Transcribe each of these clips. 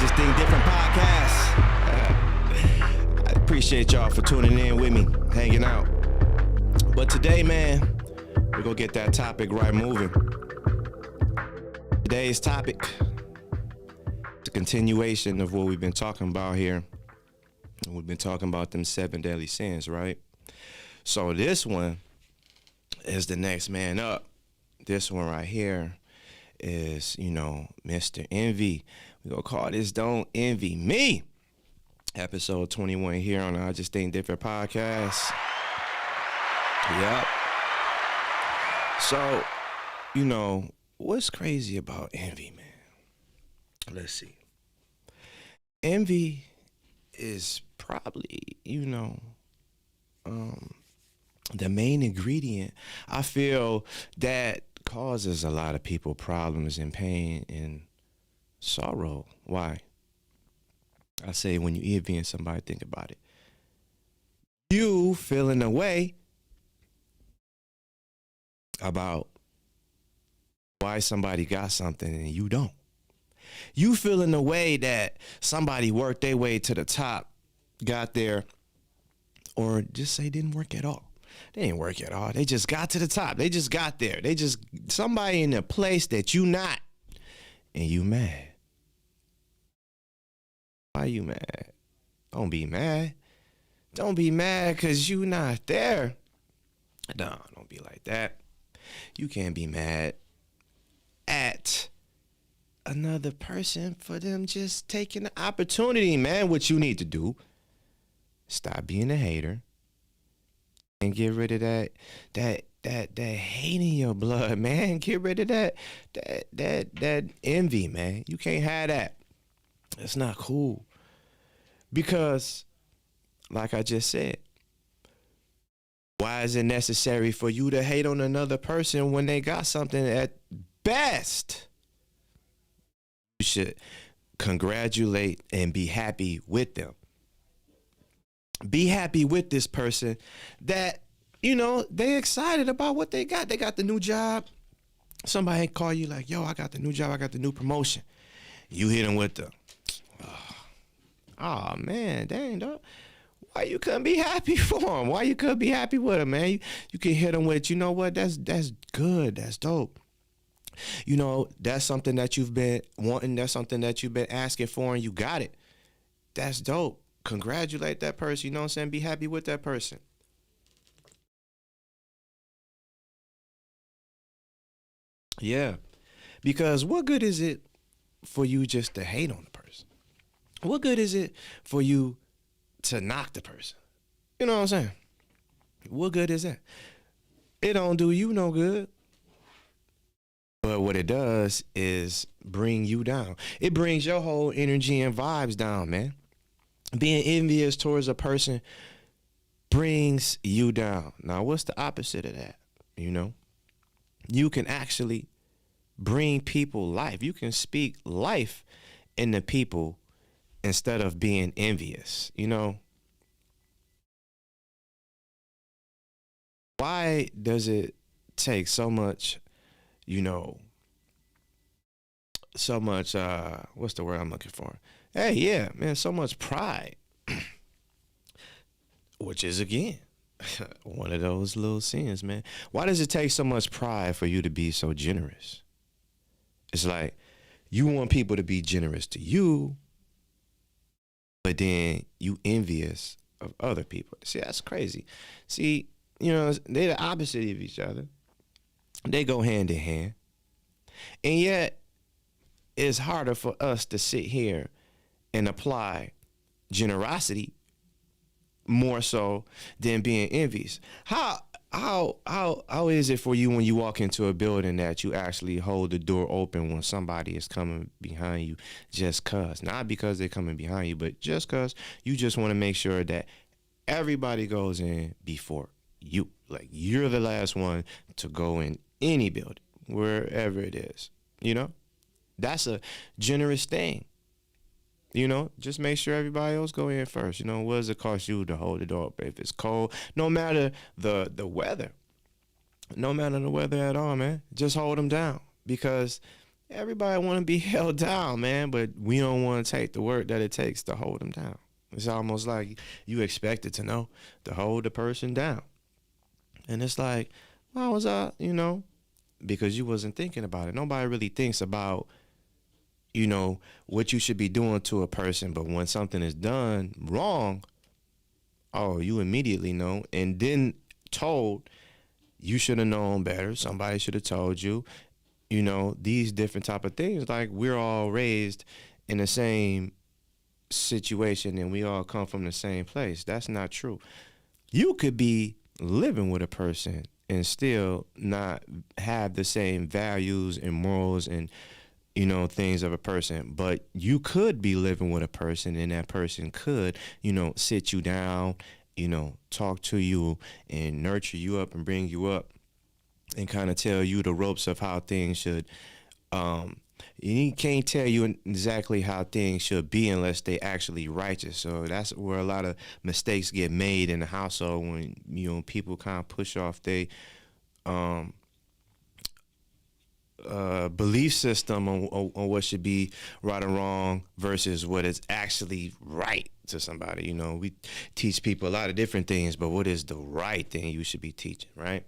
Just Think Different Podcast. I appreciate y'all for tuning in with me, hanging out. But today, man, we're going to get that topic right moving. Today's topic, the continuation of what we've been talking about here. We've been talking about them 7 deadly sins, right? So this one is the next man up. This one right here is, Mr. Envy. We're going to call this Don't Envy Me. Episode 21 here on the I Just Think Different Podcast. Yep. So, what's crazy about envy, man? Let's see. Envy is probably, the main ingredient I feel that causes a lot of people problems and pain and sorrow. Why? I say when you envying somebody, think about it. You feeling a way about why somebody got something and you don't. You feeling a way that somebody worked their way to the top, got there, or just say didn't work at all. They didn't work at all. They just got to the top. They just got there. Somebody in a place that you not, and you mad. Why you mad? Don't be mad. Don't be mad because you not there. No, don't be like that. You can't be mad at another person for them just taking the opportunity, man. What you need to do, stop being a hater and get rid of that hate in your blood, man. Get rid of that envy, man. You can't have that. It's not cool. Because, like I just said, why is it necessary for you to hate on another person when they got something at best? You should congratulate and be happy with them. Be happy with this person that, they excited about what they got. They got the new job. Somebody call you like, yo, I got the new job. I got the new promotion. You hit them with the, oh man, dang, dog. Why you couldn't be happy for him? Why you couldn't be happy with him, man? You can hit him with, you know what? That's good. That's dope. That's something that you've been wanting. That's something that you've been asking for, and you got it. That's dope. Congratulate that person. You know what I'm saying? Be happy with that person. Yeah. Because what good is it for you just to hate on the person? What good is it for you to knock the person? You know what I'm saying? What good is that? It don't do you no good. But what it does is bring you down. It brings your whole energy and vibes down, man. Being envious towards a person brings you down. Now, what's the opposite of that? You can actually bring people life. You can speak life into people instead of being envious. Why does it take so much, what's the word I'm looking for? Hey, yeah, man, so much pride, which is, again, one of those little sins, man. Why does it take so much pride for you to be so generous? It's like you want people to be generous to you, but then you envious of other people. See, that's crazy. See, they're the opposite of each other. They go hand in hand. And yet, it's harder for us to sit here and apply generosity more so than being envious. How is it for you when you walk into a building that you actually hold the door open when somebody is coming behind you just cause? Not because they're coming behind you, but just cause you just want to make sure that everybody goes in before you. Like you're the last one to go in any building, wherever it is. That's a generous thing. Just make sure everybody else go in first. What does it cost you to hold the door open? If it's cold, no matter the weather, no matter the weather at all, man, just hold them down because Everybody want to be held down, man, but we don't want to take the work that it takes to hold them down. It's almost like you expected to know to hold the person down. And it's like, why was I, because you wasn't thinking about it. Nobody really thinks about, what you should be doing to a person. But when something is done wrong, oh, you immediately know. And then told, you should have known better. Somebody should have told you, these different type of things. Like, we're all raised in the same situation and we all come from the same place. That's not true. You could be living with a person and still not have the same values and morals and things of a person, but you could be living with a person and that person could sit you down, talk to you and nurture you up and bring you up and kind of tell you the ropes of how things should he can't tell you exactly how things should be unless they actually righteous. So that's where a lot of mistakes get made in the household when people kind of push off their belief system on what should be right or wrong versus what is actually right to somebody. We teach people a lot of different things, but what is the right thing you should be teaching, right?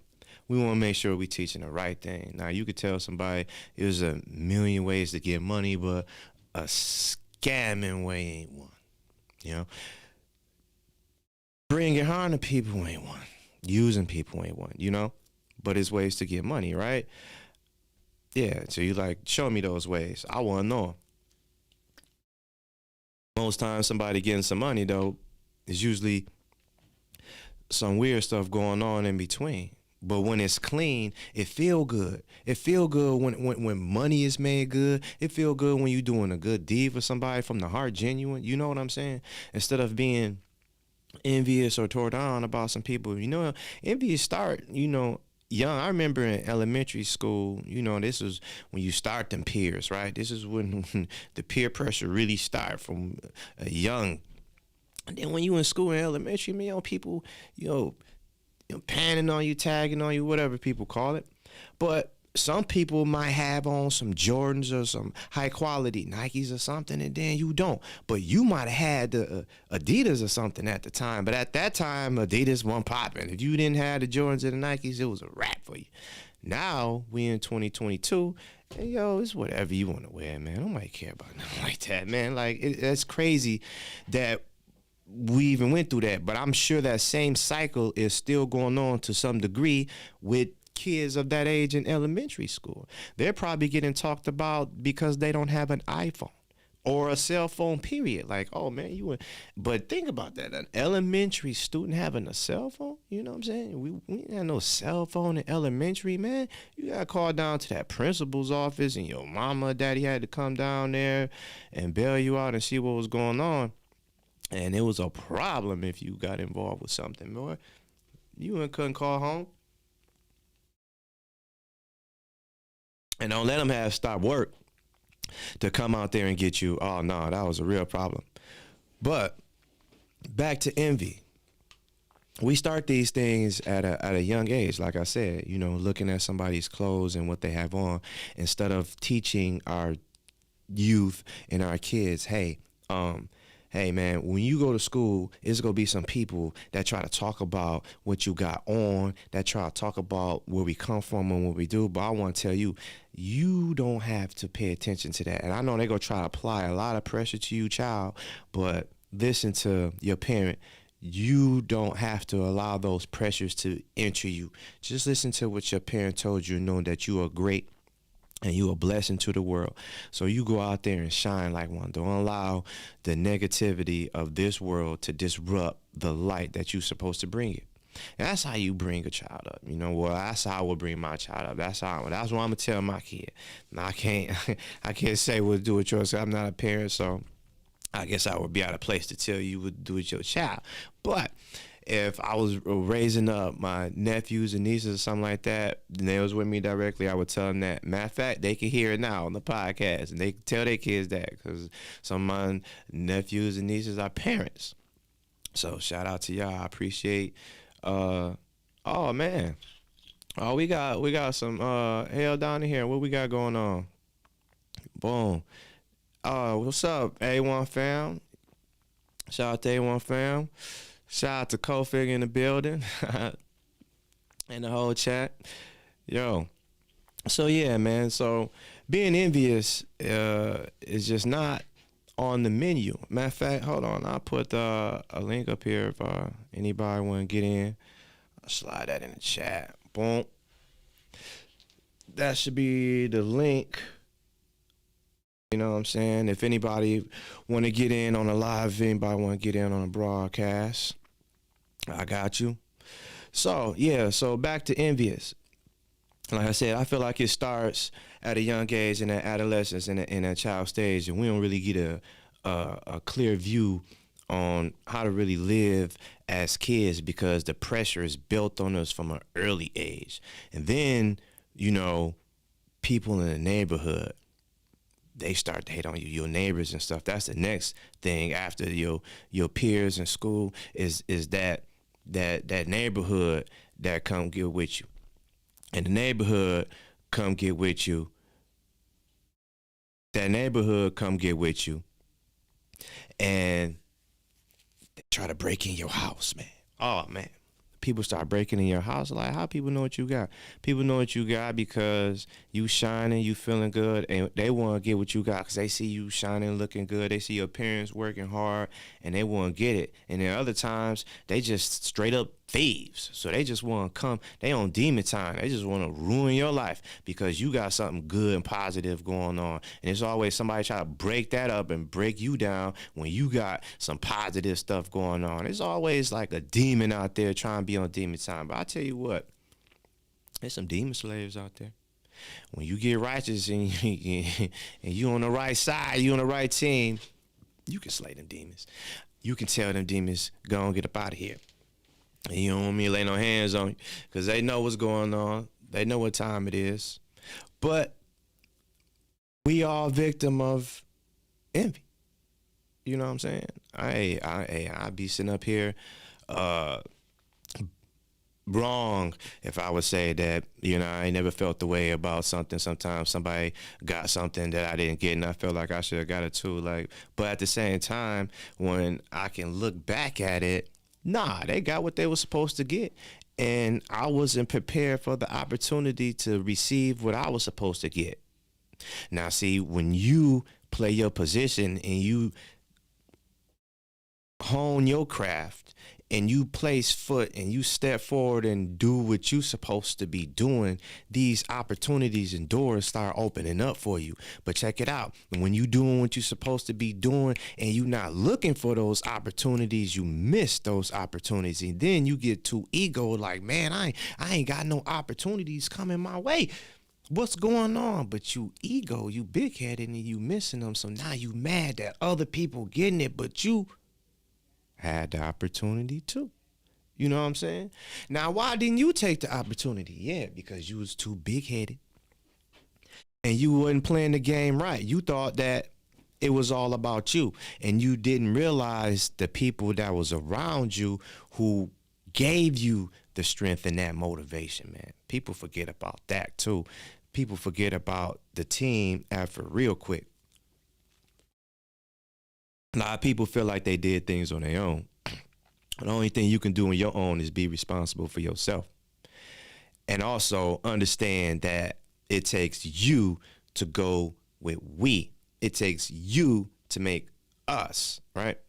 We want to make sure we're teaching the right thing. Now, you could tell somebody there's a million ways to get money, but a scamming way ain't one. Bringing harm to people ain't one. Using people ain't one, But it's ways to get money, right? Yeah, so you like, show me those ways. I want to know 'em. Most times somebody getting some money, though, is usually some weird stuff going on in between. But when it's clean, it feel good. It feel good when money is made good. It feel good when you doing a good deed for somebody from the heart, genuine. You know what I'm saying? Instead of being envious or tore down about some people, envious start, young. I remember in elementary school, this was when you start them peers, right? This is when the peer pressure really start from a young. And then when you in school in elementary, people, panning on you, tagging on you, whatever people call it. But some people might have on some Jordans or some high quality Nikes or something, and then you don't. But you might have had the Adidas or something at the time. But at that time, Adidas wasn't popping. If you didn't have the Jordans and the Nikes, it was a wrap for you. Now, we in 2022, and it's whatever you want to wear, man. Nobody care about nothing like that, man. Like, it's crazy that we even went through that, but I'm sure that same cycle is still going on to some degree with kids of that age in elementary school. They're probably getting talked about because they don't have an iPhone or a cell phone, period. Like, oh man, but think about that. An elementary student having a cell phone, you know what I'm saying? We didn't have no cell phone in elementary, man. You got to call down to that principal's office and your mama or daddy had to come down there and bail you out and see what was going on. And it was a problem if you got involved with something, boy. You couldn't call home. And don't let them stop work to come out there and get you. Oh, no, that was a real problem. But back to envy. We start these things at a young age, like I said, looking at somebody's clothes and what they have on instead of teaching our youth and our kids, hey, man, when you go to school, it's going to be some people that try to talk about what you got on, that try to talk about where we come from and what we do. But I want to tell you, you don't have to pay attention to that. And I know they're going to try to apply a lot of pressure to you, child, but listen to your parent. You don't have to allow those pressures to enter you. Just listen to what your parent told you, know that you are great and you a blessing to the world. So you go out there and shine like one. Don't allow the negativity of this world to disrupt the light that you're supposed to bring it. And that's how you bring a child up. That's how I will bring my child up. That's what I'm gonna tell my kid. Now I can't say what to do with yours. I'm not a parent, so I guess I would be out of place to tell you what to do with your child. But if I was raising up my nephews and nieces or something like that, and they was with me directly, I would tell them that. Matter of fact, they can hear it now on the podcast, and they can tell their kids that because some of my nephews and nieces are parents. So shout out to y'all. I appreciate. Oh man, we got some hell down in here. What we got going on? Boom. What's up, A1 fam? Shout out to A1 fam. Shout out to Kofig in the building and the whole chat. Yo. So yeah, man. So being envious is just not on the menu. Matter of fact, hold on. I'll put a link up here if anybody want to get in. I'll slide that in the chat. Boom. That should be the link. You know what I'm saying? If anybody want to get in on a live, if anybody want to get in on a broadcast, I got you. So, yeah, so back to envious. Like I said, I feel like it starts at a young age in that adolescence, in that child stage, and we don't really get a clear view on how to really live as kids because the pressure is built on us from an early age. And then, you know, people in the neighborhood, they start to hate on you, your neighbors and stuff. That's the next thing after your peers in school is that neighborhood that come get with you. And the neighborhood come get with you. That neighborhood come get with you. And they try to break in your house, man. Oh, man. People start breaking in your house. Like, how people know what you got? People know what you got because you shining, you feeling good, and they want to get what you got because they see you shining, looking good. They see your parents working hard, and they want to get it. And then other times, they just straight up thieves. So they just want to come. They on demon time. They just want to ruin your life because you got something good and positive going on. And it's always somebody try to break that up and break you down when you got some positive stuff going on. It's always like a demon out there trying to be on demon time. But I tell you what, there's some demon slaves out there. When you get righteous and you on the right side, you on the right team, you can slay them demons. You can tell them demons, go and get up out of here. And you don't want me to lay no hands on you because they know what's going on. They know what time it is. But we all victim of envy. You know what I'm saying? I be sitting up here wrong if I would say that, you know, I never felt the way about something. Sometimes somebody got something that I didn't get and I felt like I should have got it too. Like, but at the same time, when I can look back at it, nah, they got what they were supposed to get. And I wasn't prepared for the opportunity to receive what I was supposed to get. Now, see, when you play your position and you hone your craft and you place foot and you step forward and do what you're supposed to be doing, these opportunities and doors start opening up for you. But check it out. When you doing what you're supposed to be doing and you're not looking for those opportunities, you miss those opportunities. And then you get too ego, like, man, I ain't got no opportunities coming my way. What's going on? But you ego, you big-headed and you missing them. So now you mad that other people getting it, but you had the opportunity too. You know what I'm saying? Now, why didn't you take the opportunity? Yeah, because you was too big-headed and you wasn't playing the game right. You thought that it was all about you and you didn't realize the people that was around you who gave you the strength and that motivation, man. People forget about that too. People forget about the team effort real quick. A lot of people feel like they did things on their own. The only thing you can do on your own is be responsible for yourself. And also understand that it takes you to go with we. It takes you to make us, right?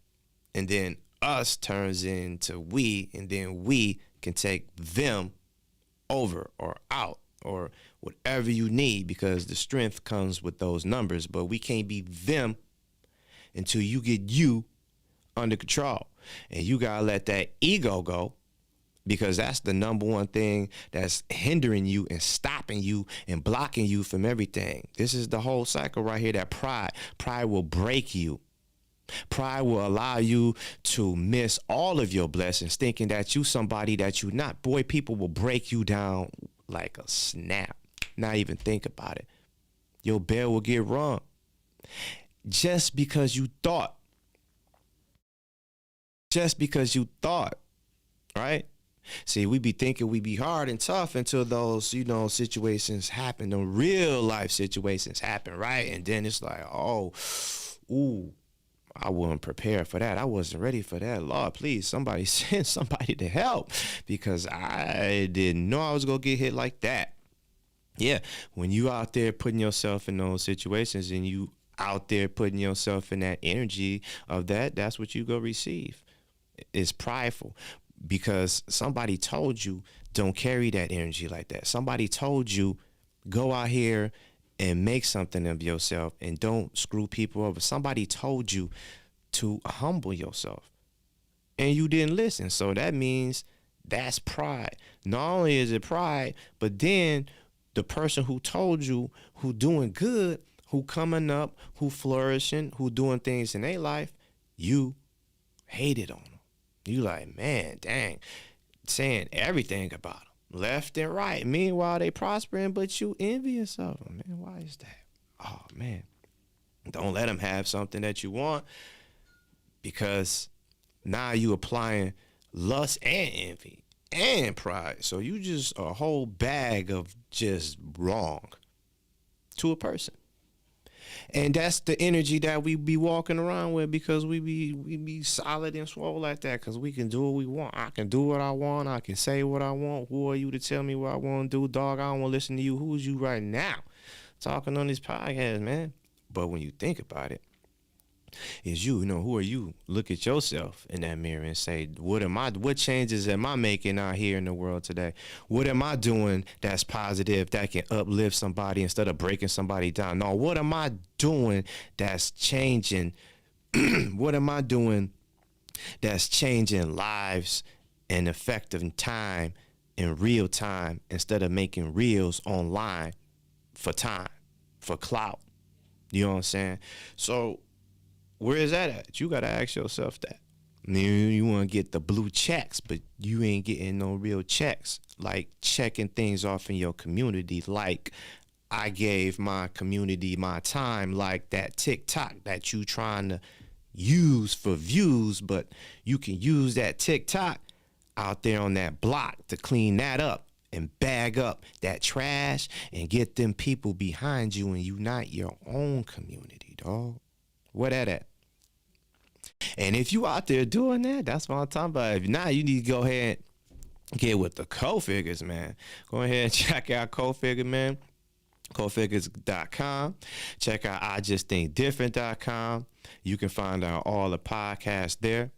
And then us turns into we, and then we can take them over or out or whatever you need because the strength comes with those numbers. But we can't be them until you get you under control. And you got to let that ego go because that's the number one thing that's hindering you and stopping you and blocking you from everything. This is the whole cycle right here, that pride. Pride will break you. Pride will allow you to miss all of your blessings thinking that you somebody that you not. Boy, people will break you down like a snap. Not even think about it. Your bell will get rung. Just because you thought, right? See, we be thinking we be hard and tough until those, situations happen. The real life situations happen, right? And then it's like, oh, ooh, I wasn't prepared for that. I wasn't ready for that. Lord, please, somebody send somebody to help because I didn't know I was going to get hit like that. Yeah, when you out there putting yourself in those situations and you out there putting yourself in that energy of that's what you go receive. It's prideful because somebody told you don't carry that energy like that. Somebody told you go out here and make something of yourself and don't screw people over. Somebody told you to humble yourself and you didn't listen. So that means that's pride. Not only is it pride, but then the person who told you who doing good, who coming up, who flourishing, who doing things in their life, you hated on them. You like, man, dang, saying everything about them, left and right. Meanwhile, they prospering, but you envious of them, man. Why is that? Oh, man. Don't let them have something that you want because now you applying lust and envy and pride. So you just a whole bag of just wrong to a person. And that's the energy that we be walking around with because we be solid and swole like that because we can do what we want. I can do what I want. I can say what I want. Who are you to tell me what I want to do? Dog, I don't want to listen to you. Who's you right now talking on this podcast, man? But when you think about it, is you know, who are you? Look at yourself in that mirror and say, what changes am I making out here in the world today? What am I doing that's positive, that can uplift somebody instead of breaking somebody down? No, what am I doing that's changing? What am I doing that's changing lives and effective time in real time instead of making reels online for time, for clout? You know what I'm saying? So where is that at? You got to ask yourself that. You want to get the blue checks, but you ain't getting no real checks. Like checking things off in your community. Like I gave my community my time. Like that TikTok that you trying to use for views, but you can use that TikTok out there on that block to clean that up and bag up that trash and get them people behind you and unite your own community, dog. Where that at? And if you out there doing that, that's what I'm talking about. If not, you need to go ahead and get with the co-figures, man. Go ahead and check out co-figure, man. cofigures.com. Check out iJustThinkDifferent.com. You can find out all the podcasts there.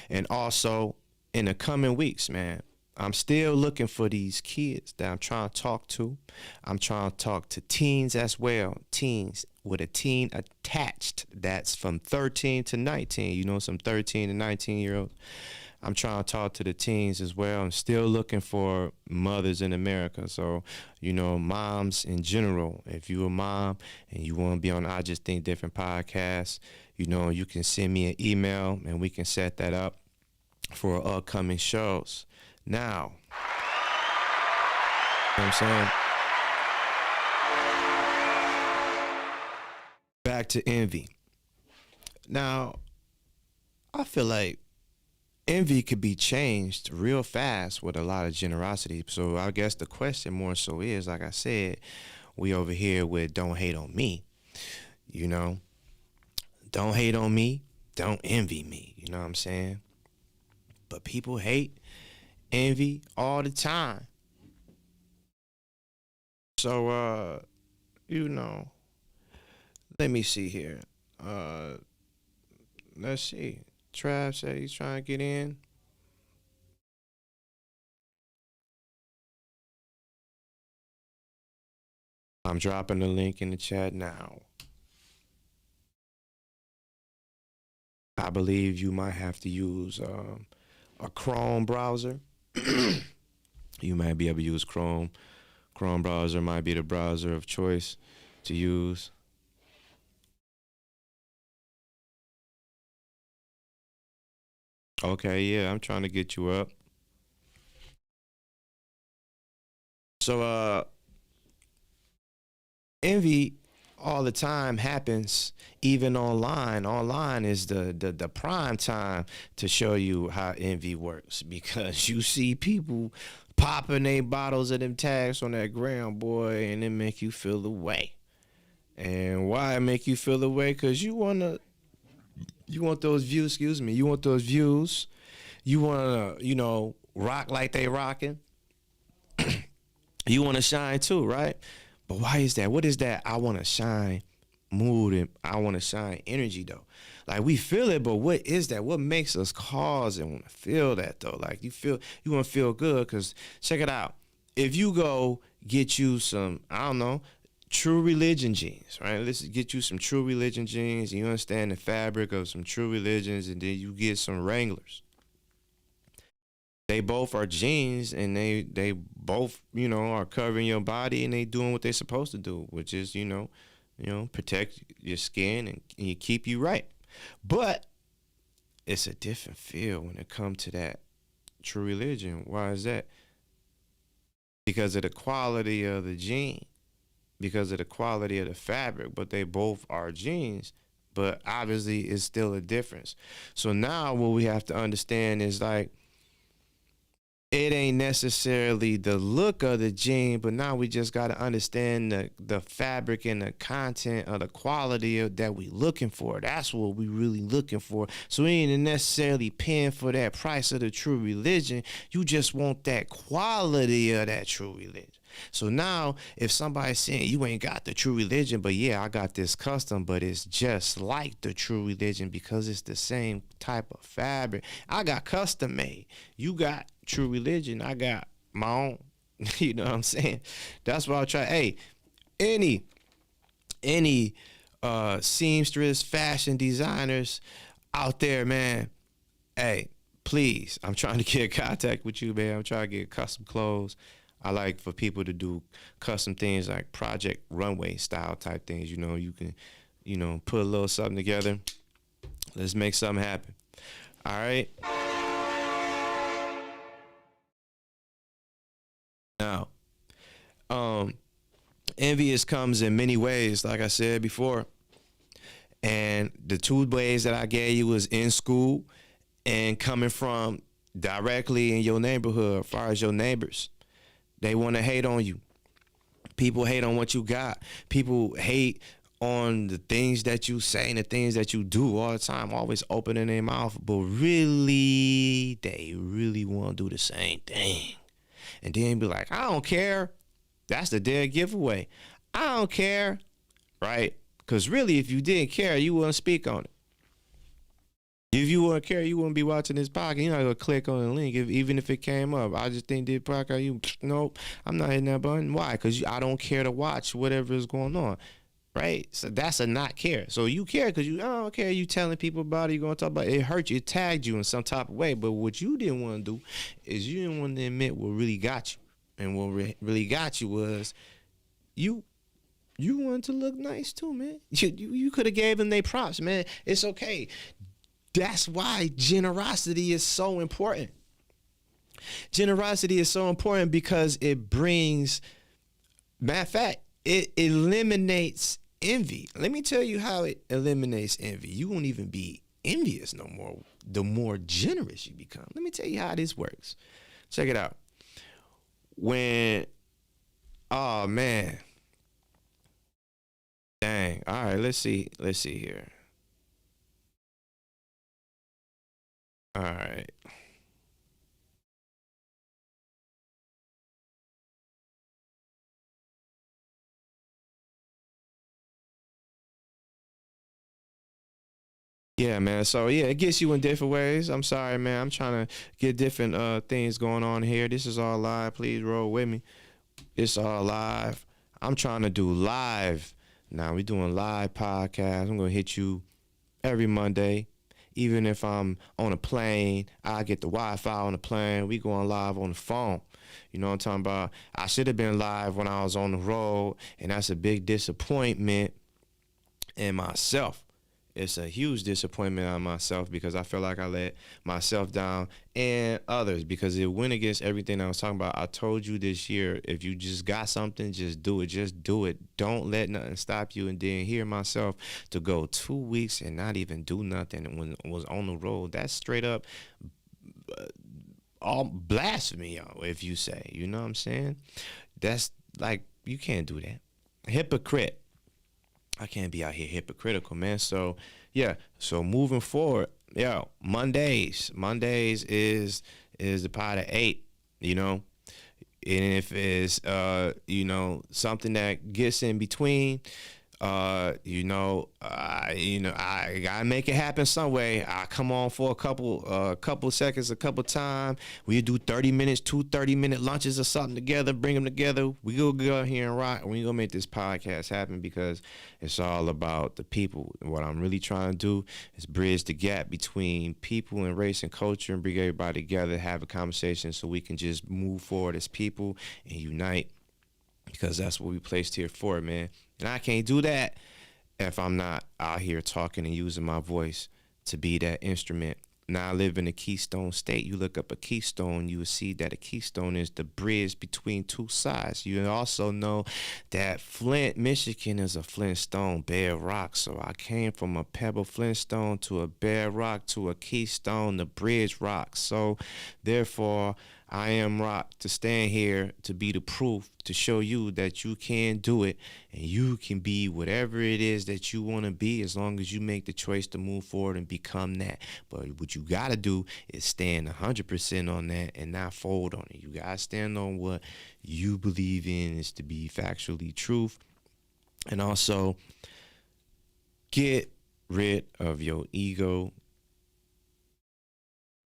And also, in the coming weeks, man, I'm still looking for these kids that I'm trying to talk to. I'm trying to talk to teens as well. Teens with a teen attached. That's from 13 to 19. You know, some 13 to 19-year-olds. I'm trying to talk to the teens as well. I'm still looking for mothers in America. So, you know, moms in general. If you're a mom and you want to be on I Just Think Different podcast, you know, you can send me an email and we can set that up for upcoming shows. Now, you know what I'm saying? Back to envy. Now, I feel like envy could be changed real fast with a lot of generosity. So I guess the question more so is, like I said, we over here with don't hate on me. You know, don't hate on me. Don't envy me. You know what I'm saying? But people hate, envy all the time. So, you know, let me see here. Let's see. Trav said he's trying to get in. I'm dropping the link in the chat now. I believe you might have to use a Chrome browser. You might be able to use Chrome. Chrome browser might be the browser of choice to use. Okay, yeah, I'm trying to get you up. So, envy all the time happens, even online. Online is the prime time to show you how envy works, because you see people popping their bottles of them tags on that ground, boy, and it make you feel the way. And why it make you feel the way? Because you want those views, excuse me, you want those views. You want to, rock like they rocking. You want to shine too, right? But why is that? What is that I want to shine mood, and I want to shine energy, though? Like, we feel it, but what is that? What makes us cause and want to feel that, though? Like, you want to feel good, because check it out. If you go get you some, I don't know, True Religion jeans, right? Let's get you some True Religion jeans. You understand the fabric of some True Religions, and then you get some Wranglers. They both are jeans, and they both, are covering your body, and they doing what they're supposed to do, which is, protect your skin and you keep you right. But it's a different feel when it comes to that True Religion. Why is that? Because of the quality of the jean, because of the quality of the fabric, but they both are jeans. But obviously it's still a difference. So now what we have to understand is, like, it ain't necessarily the look of the jean, but now we just got to understand the fabric and the content of the quality that we looking for. That's what we really looking for. So we ain't necessarily paying for that price of the True Religion. You just want that quality of that True Religion. So now if somebody's saying you ain't got the True Religion, but yeah, I got this custom, but it's just like the True Religion because it's the same type of fabric. I got custom made. You got True Religion. I got my own. You know what I'm saying? That's what I'll try. Hey, any seamstress, fashion designers out there, man, hey, please, I'm trying to get in contact with you, man. I'm trying to get custom clothes. I like for people to do custom things like project runway style type things. You can, put a little something together. Let's make something happen. All right. Now, envious comes in many ways, like I said before. And the two ways that I gave you was in school and coming from directly in your neighborhood, as far as your neighbors. They want to hate on you. People hate on what you got. People hate on the things that you say and the things that you do all the time, always opening their mouth. But really, they really want to do the same thing. And then be like, I don't care. That's the dead giveaway. I don't care, right? Because really, if you didn't care, you wouldn't speak on it. If you wouldn't care, you wouldn't be watching this podcast. You're not going to click on the link, even if it came up. I just think this podcast, nope, I'm not hitting that button. Why? Because I don't care to watch whatever is going on, right? So that's a not care. So you care because I don't care. You telling people about it, you're going to talk about it. It hurt you. It tagged you in some type of way. But what you didn't want to do is you didn't want to admit what really got you. And what really got you was you wanted to look nice too, man. You could have gave them their props, man. It's okay. That's why generosity is so important. Generosity is so important because it brings, matter of fact, it eliminates envy. Let me tell you how it eliminates envy. You won't even be envious no more the more generous you become. Let me tell you how this works. Check it out. Oh man. Dang. All right, let's see here. All right. Yeah, man. So yeah, it gets you in different ways. I'm sorry, man. I'm trying to get different things going on here. This is all live. Please roll with me. It's all live. I'm trying to do live. Now we doing live podcast. I'm gonna hit you every Monday. Even if I'm on a plane, I get the Wi-Fi on the plane. We going live on the phone. You know what I'm talking about? I should have been live when I was on the road, and that's a big disappointment in myself. it's a huge disappointment on myself because I feel like I let myself down and others because it went against everything I was talking about. I told you this year, if you just got something, just do it. Just do it. Don't let nothing stop you. And then hear myself to go 2 weeks and not even do nothing when I was on the road. That's straight up all blasphemy, if you say. You know what I'm saying? That's like, you can't do that. Hypocrite. I can't be out here hypocritical, man. So, yeah. So moving forward, Mondays is the pot of 8, you know. And if it's something that gets in between, I gotta make it happen some way. I come on for a couple seconds, a couple times. We do 30 minutes, 2 30-minute lunches or something together, bring them together. We go out here and rock, and we gonna make this podcast happen because it's all about the people. And what I'm really trying to do is bridge the gap between people and race and culture and bring everybody together, have a conversation so we can just move forward as people and unite, because that's what we placed here for, man. And I can't do that if I'm not out here talking and using my voice to be that instrument. Now, I live in a keystone state. You look up a keystone, you will see that a keystone is the bridge between two sides. You also know that Flint, Michigan is a Flintstone, bare rock. So I came from a pebble Flintstone to a bare rock to a keystone, the bridge rock. So therefore, I am rock to stand here to be the proof to show you that you can do it and you can be whatever it is that you want to be, as long as you make the choice to move forward and become that. But what you got to do is stand 100% on that and not fold on it. You got to stand on what you believe in is to be factually truth. And also get rid of your ego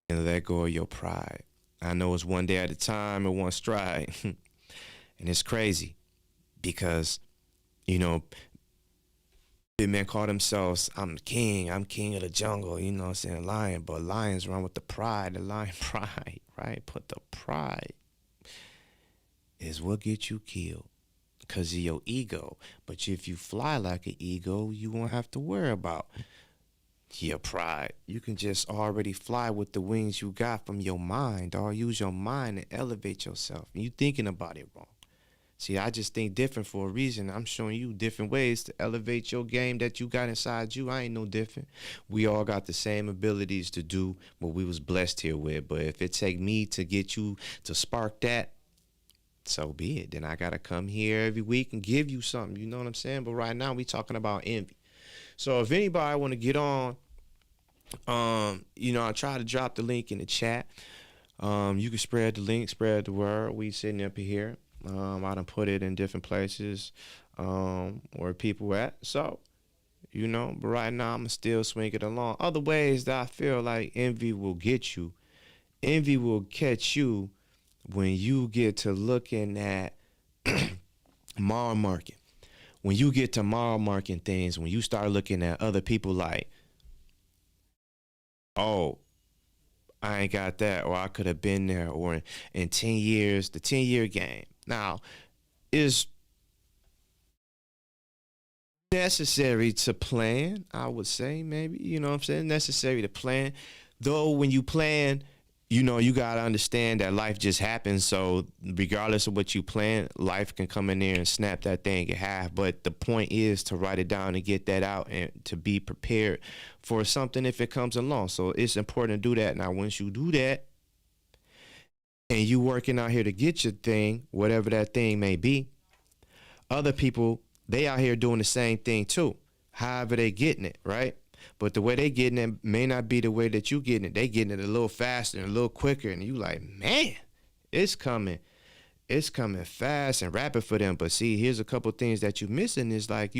and let go of your pride. I know it's one day at a time and one stride. And it's crazy because, big men call themselves, I'm king of the jungle, you know what I'm saying, lion. But lions run with the pride, the lion pride, right? But the pride is what gets you killed because of your ego. But if you fly like an ego, you won't have to worry about your pride. You can just already fly with the wings you got from your mind, or use your mind to elevate yourself. And you thinking about it wrong. See, I just think different for a reason. I'm showing you different ways to elevate your game that you got inside you. I ain't no different. We all got the same abilities to do what we was blessed here with. But if it take me to get you to spark that, so be it. Then I gotta come here every week and give you something. You know what I'm saying? But right now we talking about envy. So if anybody want to get on, I try to drop the link in the chat. You can spread the link, spread the word. We sitting up here. I done put it in different places where people at. So, but right now I'm still swing it along. Other ways that I feel like envy will get you. Envy will catch you when you get to looking at mile marking. When you get to mile marking things, when you start looking at other people like, oh, I ain't got that, or I could have been there, or in 10 years, the 10-year game. Now, is necessary to plan, I would say, maybe, you know what I'm saying? Necessary to plan. Though when you plan, you got to understand that life just happens. So regardless of what you plan, life can come in there and snap that thing in half. But the point is to write it down and get that out and to be prepared for something if it comes along. So it's important to do that. Now, once you do that and you working out here to get your thing, whatever that thing may be, other people, they out here doing the same thing too. However they getting it, right? But the way they getting it may not be the way that you getting it. They getting it a little faster and a little quicker. And you like, man, it's coming fast and rapid for them. But see, here's a couple things that you missing is like,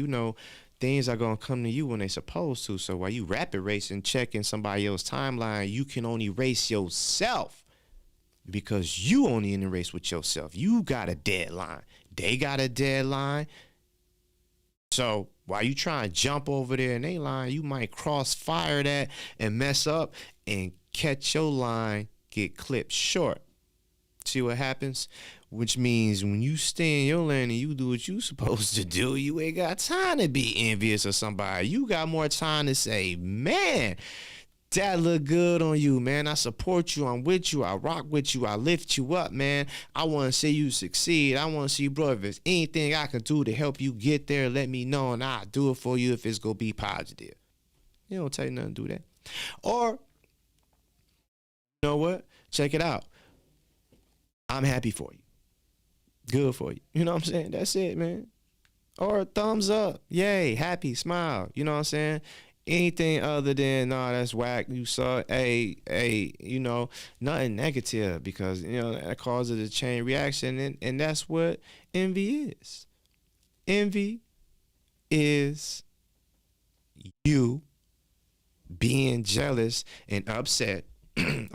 things are going to come to you when they supposed to. So while you rapid racing, checking somebody else's timeline, you can only race yourself because you only in the race with yourself. You got a deadline. They got a deadline. So while you try and jump over there in their line, you might crossfire that and mess up and catch your line, get clipped short. See what happens? which means when you stay in your lane and you do what you supposed to do, you ain't got time to be envious of somebody. You got more time to say, man, that look good on you, man. I support you. I'm with you. I rock with you. I lift you up, man. I want to see you succeed. I want to see, bro, if there's anything I can do to help you get there, let me know, and I'll do it for you if it's going to be positive. You don't take nothing to do that. Or, you know what? Check it out. I'm happy for you. Good for you. You know what I'm saying? That's it, man. Or thumbs up. Yay. Happy. Smile. You know what I'm saying? Anything other than, no, that's whack, you saw, hey, you know, nothing negative, because, you know, that causes a chain reaction, and that's what envy is. Envy is you being jealous and upset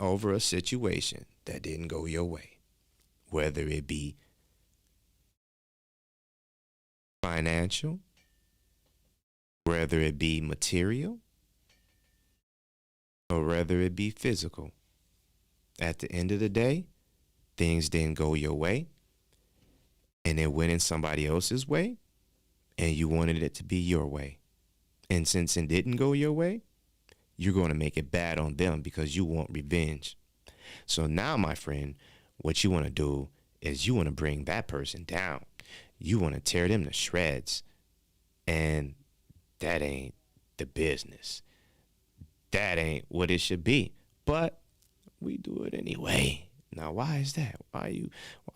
over a situation that didn't go your way, whether it be financial, whether it be material, or whether it be physical. At the end of the day, things didn't go your way, and it went in somebody else's way, and you wanted it to be your way. And since it didn't go your way, you're going to make it bad on them because you want revenge. So now, my friend, what you want to do is you want to bring that person down. You want to tear them to shreds. And that ain't the business. That ain't what it should be. But we do it anyway. Now, why is that? Why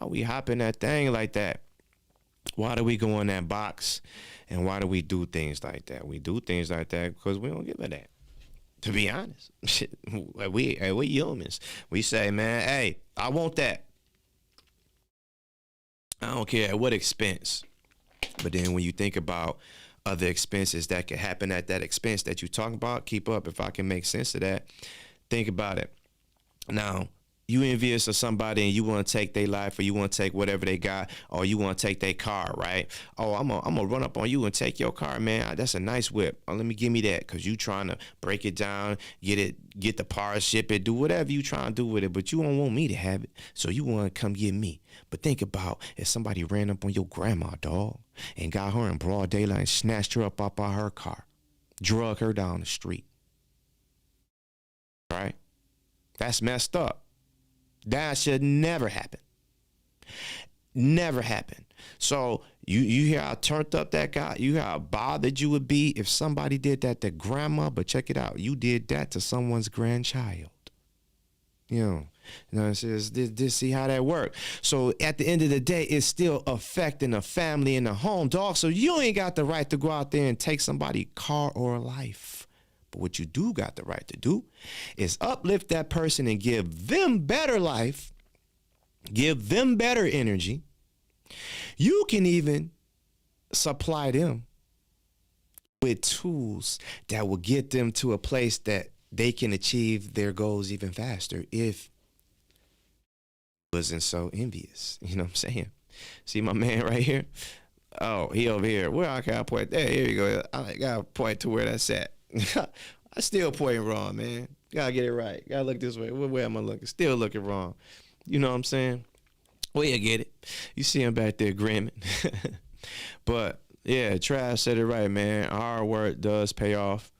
we hopping that thing like that? Why do we go in that box? And why do we do things like that? We do things like that because we don't give a that. To be honest, we humans. We say, man, hey, I want that. I don't care at what expense. But then when you think about other expenses that could happen at that expense that you're talking about, keep up if I can make sense of that. Think about it. Now, you envious of somebody and you want to take their life, or you want to take whatever they got, or you want to take their car, right? Oh, I'm gonna run up on you and take your car, man. That's a nice whip. Oh, give me that, because you trying to break it down, get the parts, ship it, do whatever you trying to do with it, but you don't want me to have it, so you want to come get me. But think about if somebody ran up on your grandma, dog, and got her in broad daylight and snatched her up out her car, drug her down the street, right? That's messed up. That should never happen. Never happen. So you hear how turned up that guy? You hear how bothered you would be if somebody did that to grandma? But check it out. You did that to someone's grandchild. You know, this see how that work. So at the end of the day, it's still affecting the family and the home, dog. So you ain't got the right to go out there and take somebody's car or life. But what you do got the right to do is uplift that person and give them better life, give them better energy. You can even supply them with tools that will get them to a place that they can achieve their goals even faster if wasn't so envious. You know what I'm saying? See my man right here? Oh, he over here. Where I gotta point? There, here you go. I gotta point to where that's at. I still pointing wrong, man. Gotta get it right. Gotta look this way. What way am I looking? Still looking wrong. You know what I'm saying? Well, you get it. You see him back there grinning. But yeah, Trav said it right, man. Hard work does pay off.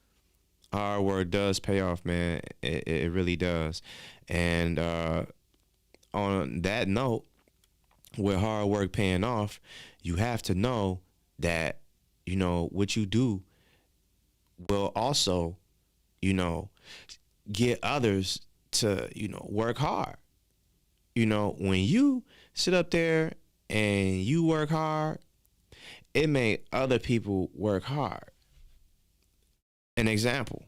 Hard work does pay off, man. It really does. And on that note, with hard work paying off, you have to know that, you know, what you do will also, you know, get others to, you know, work hard. You know, when you sit up there and you work hard, it make other people work hard. An example,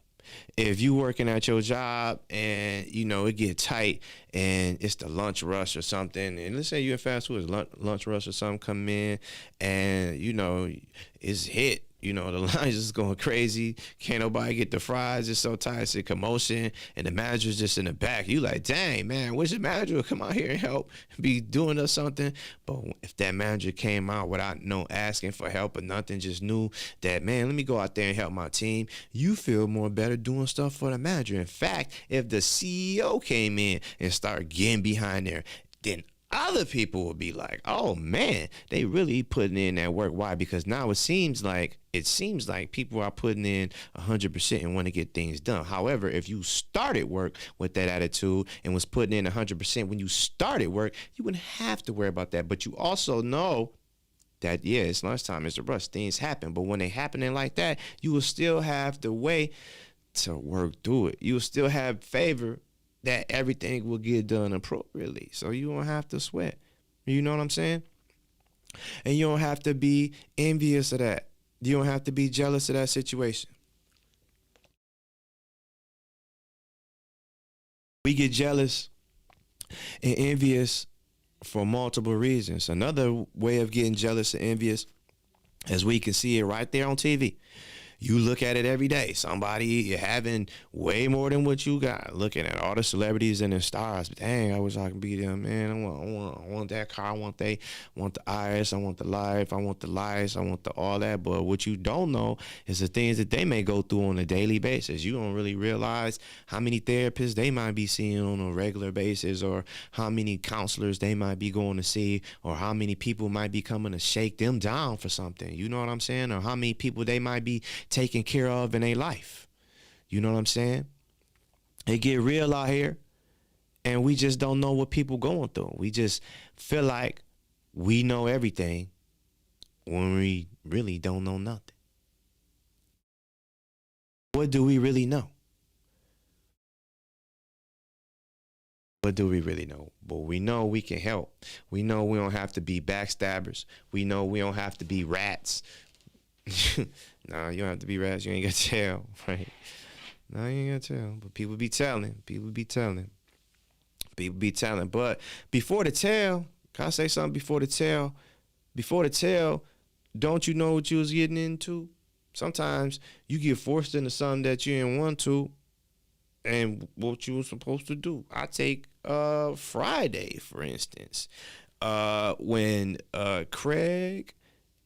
if you working at your job and, you know, it get tight and it's the lunch rush or something, and let's say you in fast food, lunch rush or something come in, and, you know, it's hit. You know, the line's just going crazy. Can't nobody get the fries. It's so tight. It's a commotion. And the manager's just in the back. You like, dang, man, wish the manager would come out here and help, be doing us something. But if that manager came out without no asking for help or nothing, just knew that, man, let me go out there and help my team, you feel more better doing stuff for the manager. In fact, if the CEO came in and started getting behind there, then other people will be like, oh man, they really putting in that work. Why? Because now it seems like people are putting in 100% and want to get things done. However, if you started work with that attitude and was putting in 100% when you started work, you wouldn't have to worry about that. But you also know that, yeah, it's lunchtime, it's a rush, things happen. But when they happening like that, you will still have the way to work through it. You will still have favor that everything will get done appropriately. So you don't have to sweat. You know what I'm saying? And you don't have to be envious of that. You don't have to be jealous of that situation. We get jealous and envious for multiple reasons. Another way of getting jealous and envious, as we can see it right there on TV. You look at it every day. Somebody having way more than what you got. Looking at all the celebrities and the stars. Dang, I wish I could be them, man. I want that car. I want the IS. I want the life. I want the lights. I want the all that. But what you don't know is the things that they may go through on a daily basis. You don't really realize how many therapists they might be seeing on a regular basis, or how many counselors they might be going to see, or how many people might be coming to shake them down for something. You know what I'm saying? Or how many people they might be taken care of in their life. You know what I'm saying? It get real out here, and we just don't know what people going through. We just feel like we know everything when we really don't know nothing. What do we really know? What do we really know? But we know we can help. We know we don't have to be backstabbers. We know we don't have to be rats. Nah, you don't have to be rats. You ain't got to tell, right? No, you ain't got to tell. But people be telling. People be telling. People be telling. But before the tell, can I say something before the tell? Before the tell, don't you know what you was getting into? Sometimes you get forced into something that you didn't want to, and what you were supposed to do. I take Friday, for instance. When Craig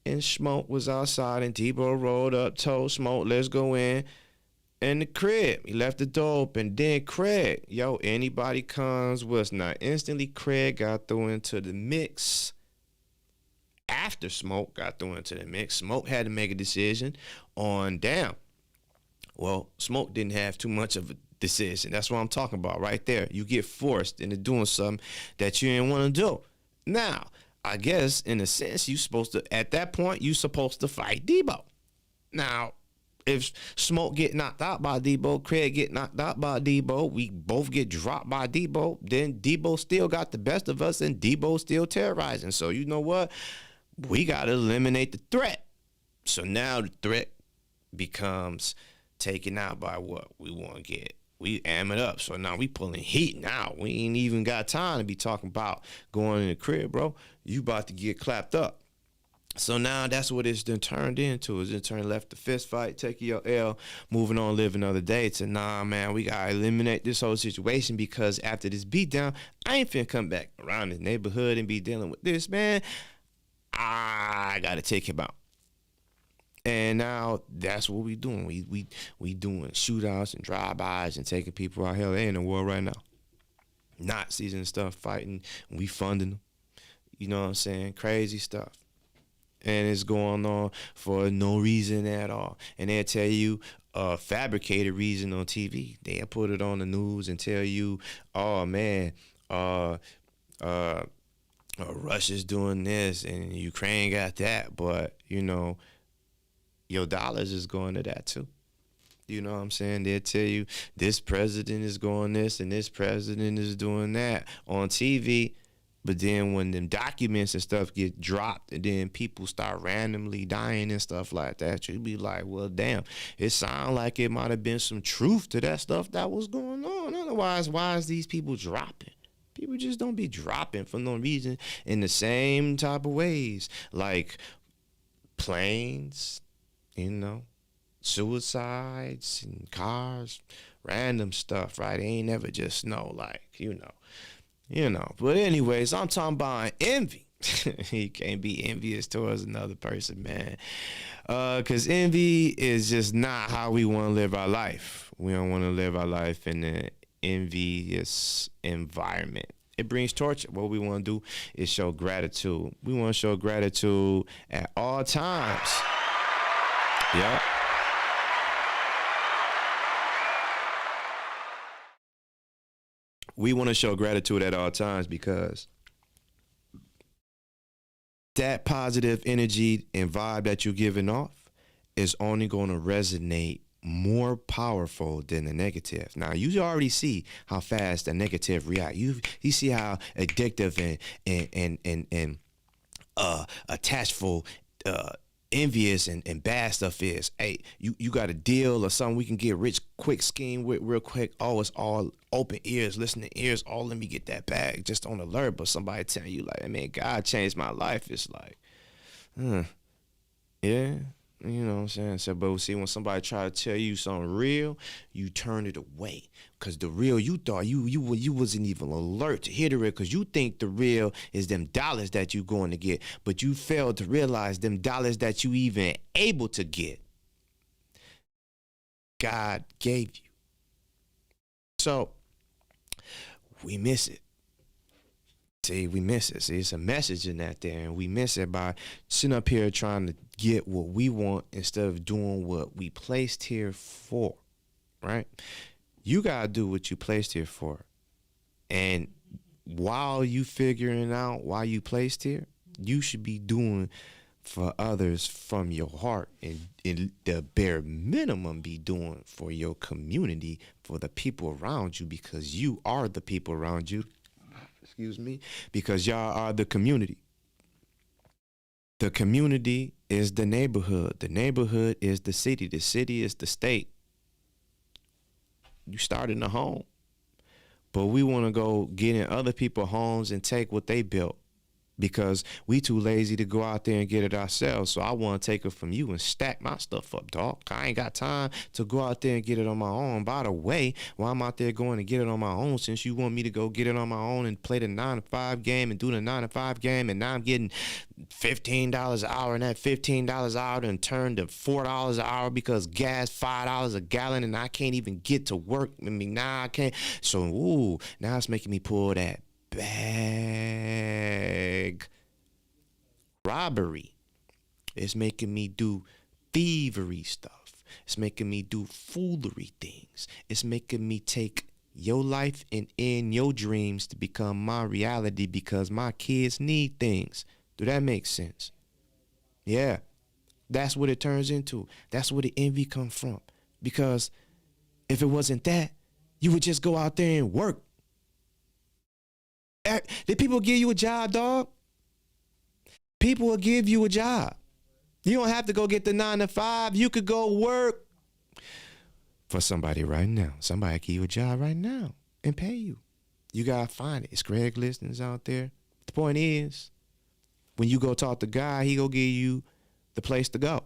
and Smoke was outside, and Debo rolled up, told Smoke, let's go in the crib. He left the door open. Then Craig, anybody comes, was not. Instantly, Craig got thrown into the mix. After Smoke got thrown into the mix, Smoke had to make a decision on down. Well, Smoke didn't have too much of a decision. That's what I'm talking about right there. You get forced into doing something that you didn't want to do. Now, I guess in a sense, at that point, you supposed to fight Debo. Now, if Smoke get knocked out by Debo, Craig get knocked out by Debo, we both get dropped by Debo, then Debo still got the best of us, and Debo still terrorizing. So you know what? We got to eliminate the threat. So now the threat becomes taken out by what we want to get. We am it up. So now we pulling heat now. We ain't even got time to be talking about going in the crib, bro. You about to get clapped up. So now that's what it's then turned into. It's then turned left the fist fight, taking your L, moving on, live another day. To nah, man, we gotta eliminate this whole situation, because after this beatdown, I ain't finna come back around the neighborhood and be dealing with this, man. I gotta take him out. And now that's what we doing. We doing shootouts and drive-bys and taking people out. Hell, they in the war right now. Nazis and stuff fighting. We funding them. You know what I'm saying? Crazy stuff. And it's going on for no reason at all. And they'll tell you a fabricated reason on TV. They'll put it on the news and tell you, oh, man, Russia's doing this and Ukraine got that. But, your dollars is going to that too. You know what I'm saying? They'll tell you this president is going this and this president is doing that on TV. But then when them documents and stuff get dropped, and then people start randomly dying and stuff like that, you'd be like, well, damn, it sounds like it might have been some truth to that stuff that was going on. Otherwise, why is these people dropping? People just don't be dropping for no reason in the same type of ways. Like planes, suicides and cars, random stuff, right? It ain't never just But anyways, I'm talking about envy. You can't be envious towards another person, man. Because envy is just not how we want to live our life. We don't want to live our life in an envious environment. It brings torture. What we want to do is show gratitude. We want to show gratitude at all times. Yep. We want to show gratitude at all times because that positive energy and vibe that you're giving off is only going to resonate more powerful than the negative. Now, you already see how fast the negative react. You see how addictive and attachful, envious and bad stuff is. Hey, you got a deal or something we can get rich quick scheme with real quick. Oh, it's all open ears, listening ears. Oh, let me get that bag just on alert. But somebody tell you like, man, God changed my life. It's like, yeah. You know what I'm saying? So, but see, when somebody try to tell you something real, you turn it away. Because the real, you thought you wasn't even alert to hear the real, because you think the real is them dollars that you going to get. But you failed to realize them dollars that you even able to get, God gave you. So, we miss it. See, we miss it. See, it's a message in that there, and we miss it by sitting up here trying to get what we want instead of doing what we placed here for, right? You got to do what you placed here for. And while you figuring out why you placed here, you should be doing for others from your heart, and the bare minimum be doing for your community, for the people around you, because you are the people around you. Excuse me, because y'all are the community. The community is the neighborhood. The neighborhood is the city. The city is the state. You start in the home. But we want to go get in other people's homes and take what they built, because we too lazy to go out there and get it ourselves. So I want to take it from you and stack my stuff up, dog. I ain't got time to go out there and get it on my own. By the way, while I'm out there going to get it on my own, since you want me to go get it on my own and play the 9-to-5 game and do the 9-to-5 game, and now I'm getting $15 an hour, and that $15 an hour then turned to $4 an hour because gas $5 a gallon, and I can't even get to work. I mean, now I can't. So, now it's making me pull that bag robbery. It's making me do thievery stuff. It's making me do foolery things. It's making me take your life and end your dreams to become my reality, because my kids need things. Do that make sense? Yeah, that's what it turns into. That's where the envy comes from. Because if it wasn't that, you would just go out there and work. Did people give you a job, dog? People will give you a job. You don't have to go get the 9-to-5. You could go work for somebody right now. Somebody give you a job right now and pay you. You got to find it. It's Greg listings out there. The point is, when you go talk to God, he go give you the place to go.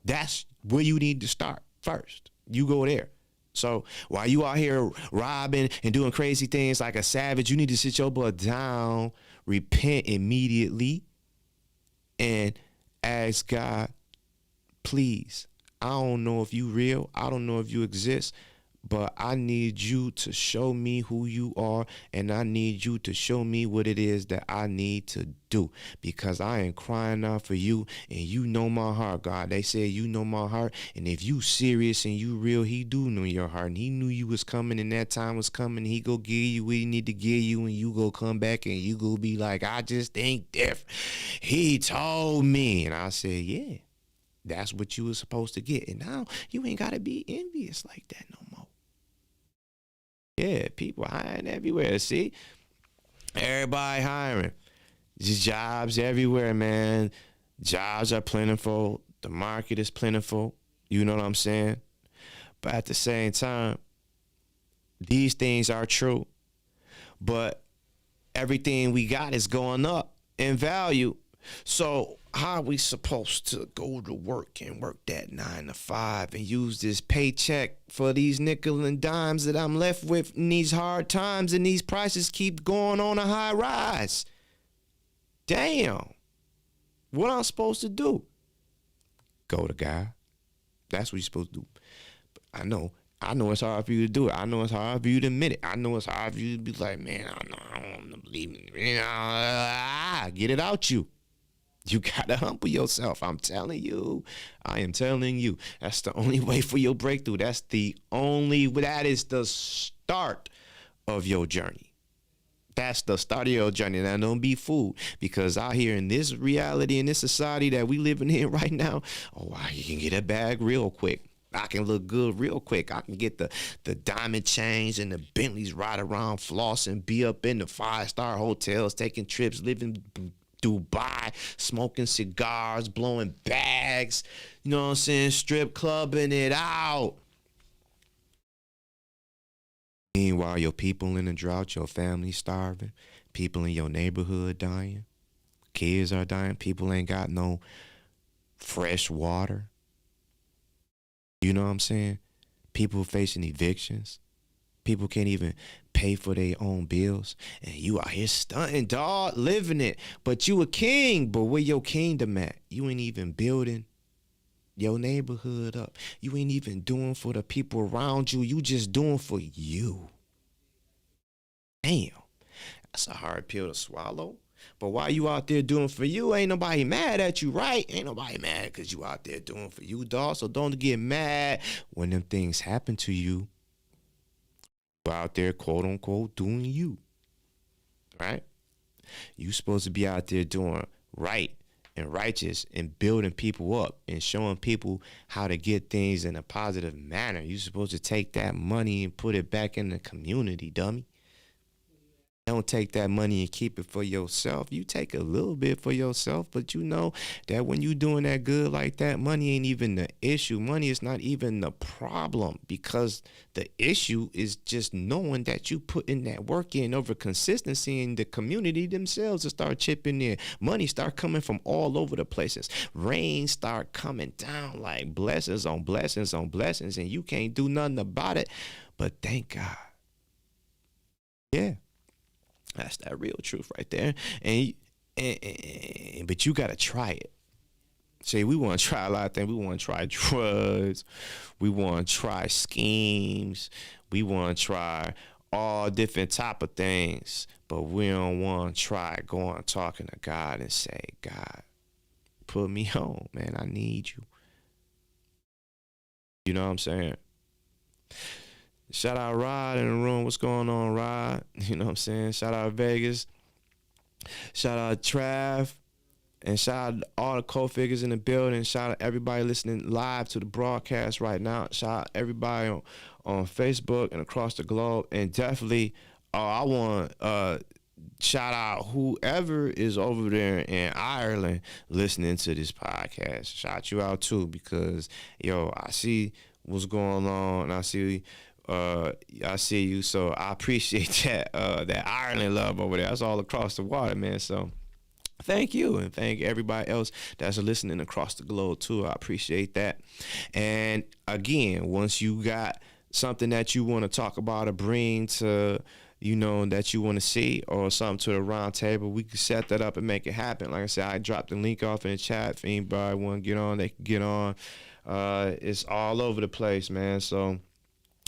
That's where you need to start first. You go there. So while you out here robbing and doing crazy things like a savage, you need to sit your butt down, repent immediately, and ask God, please, I don't know if you real. I don't know if you exist, but I need you to show me who you are, and I need you to show me what it is that I need to do, because I am crying out for you, and you know my heart, God. They say you know my heart, and if you serious and you real, he do know your heart, and he knew you was coming, and that time was coming. He go give you what he need to give you, and you go come back, and you go be like, I just think different. He told me, and I said, yeah, that's what you was supposed to get, and now you ain't got to be envious like that no more. Yeah, people hiring everywhere. See, everybody hiring. Just jobs everywhere, man. Jobs are plentiful. The market is plentiful. You know what I'm saying? But at the same time, these things are true. But everything we got is going up in value. So how are we supposed to go to work and work that 9-to-5 and use this paycheck for these nickel and dimes that I'm left with in these hard times, and these prices keep going on a high rise? Damn. What I'm supposed to do? Go to God. That's what you're supposed to do. But I know I know it's hard for you to do it. I know it's hard for you to admit it. I know it's hard for you to be like, man, I don't want to believe it. Get it out you. You gotta humble yourself. I'm telling you. I am telling you. That's the only way for your breakthrough. That is the start of your journey. That's the start of your journey. Now, don't be fooled, because out here in this reality, in this society that we living in right now, you can get a bag real quick. I can look good real quick. I can get the diamond chains and the Bentleys, ride around flossing, be up in the 5-star hotels, taking trips, living Dubai, smoking cigars, blowing bags, you know what I'm saying, strip clubbing it out. Meanwhile, your people in the drought, your family starving, people in your neighborhood dying, kids are dying, people ain't got no fresh water. You know what I'm saying? People facing evictions. People can't even pay for their own bills. And you out here stunting, dog, living it. But you a king, but where your kingdom at? You ain't even building your neighborhood up. You ain't even doing for the people around you. You just doing for you. Damn. That's a hard pill to swallow. But while you out there doing for you, ain't nobody mad at you, right? Ain't nobody mad because you out there doing for you, dog. So don't get mad when them things happen to you. You out there, quote unquote, doing you, right? You supposed to be out there doing right and righteous and building people up and showing people how to get things in a positive manner. You supposed to take that money and put it back in the community, dummy. Don't take that money and keep it for yourself. You take a little bit for yourself, but you know that when you doing that good like that, money ain't even the issue. Money is not even the problem, because the issue is just knowing that you put in that work in over consistency, and the community themselves will start chipping in. Money start coming from all over the places. Rain start coming down like blessings on blessings on blessings, and you can't do nothing about it. But thank God. Yeah. That's that real truth right there. But you got to try it. See, we want to try a lot of things. We want to try drugs. We want to try schemes. We want to try all different type of things. But we don't want to try going talking to God and say, God, put me on, man. I need you. You know what I'm saying? Shout out Rod in the room. What's going on, Rod? You know what I'm saying? Shout out Vegas. Shout out Trav. And shout out all the co-figures in the building. Shout out everybody listening live to the broadcast right now. Shout out everybody on Facebook and across the globe. And definitely, I want shout out whoever is over there in Ireland listening to this podcast. Shout you out too, because, I see what's going on. And I see you, so I appreciate that Ireland love over there. That's all across the water, man. So thank you, and thank everybody else that's listening across the globe too. I appreciate that. And again, once you got something that you want to talk about or bring to, that you want to see, or something to the round table, we can set that up and make it happen. Like I said, I dropped the link off in the chat. If anybody want to get on, they can get on. It's all over the place, man. So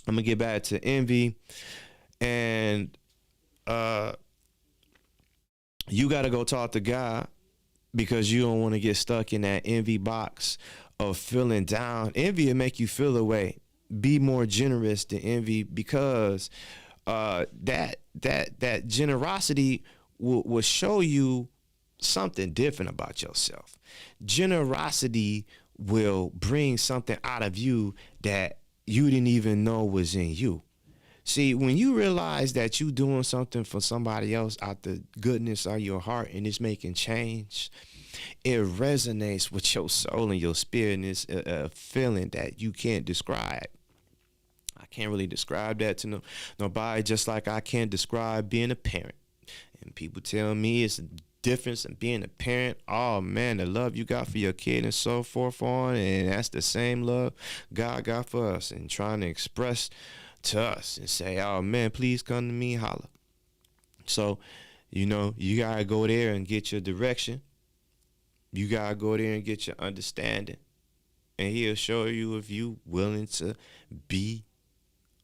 I'm going to get back to envy, and you got to go talk to God, because you don't want to get stuck in that envy box of feeling down. Envy will make you feel away. Be more generous than envy, because that generosity will show you something different about yourself. Generosity will bring something out of you that you didn't even know was in you. See, when you realize that you doing something for somebody else out the goodness of your heart, and it's making change, it resonates with your soul and your spirit, and it's a feeling that you can't describe. I can't really describe that to nobody, just like I can't describe being a parent. And people tell me it's a difference in being a parent. Oh man, the love you got for your kid and so forth on, and that's the same love God got for us, and trying to express to us and say, oh man, please come to me, holla. So, you gotta go there and get your direction. You gotta go there and get your understanding, and he'll show you if you willing to be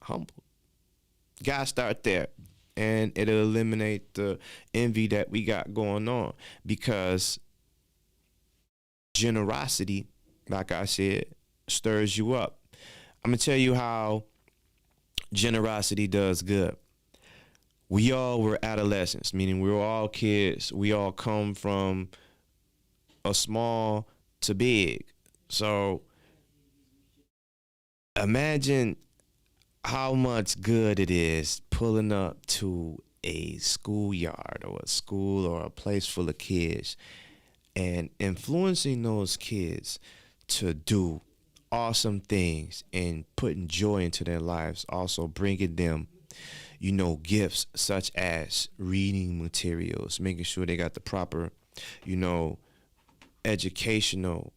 Humble. Gotta start there. And it'll eliminate the envy that we got going on, because generosity, like I said, stirs you up. I'm gonna tell you how generosity does good. We all were adolescents, meaning we were all kids. We all come from a small to big. So imagine how much good it is pulling up to a schoolyard or a school or a place full of kids and influencing those kids to do awesome things and putting joy into their lives, also bringing them, gifts such as reading materials, making sure they got the proper, educational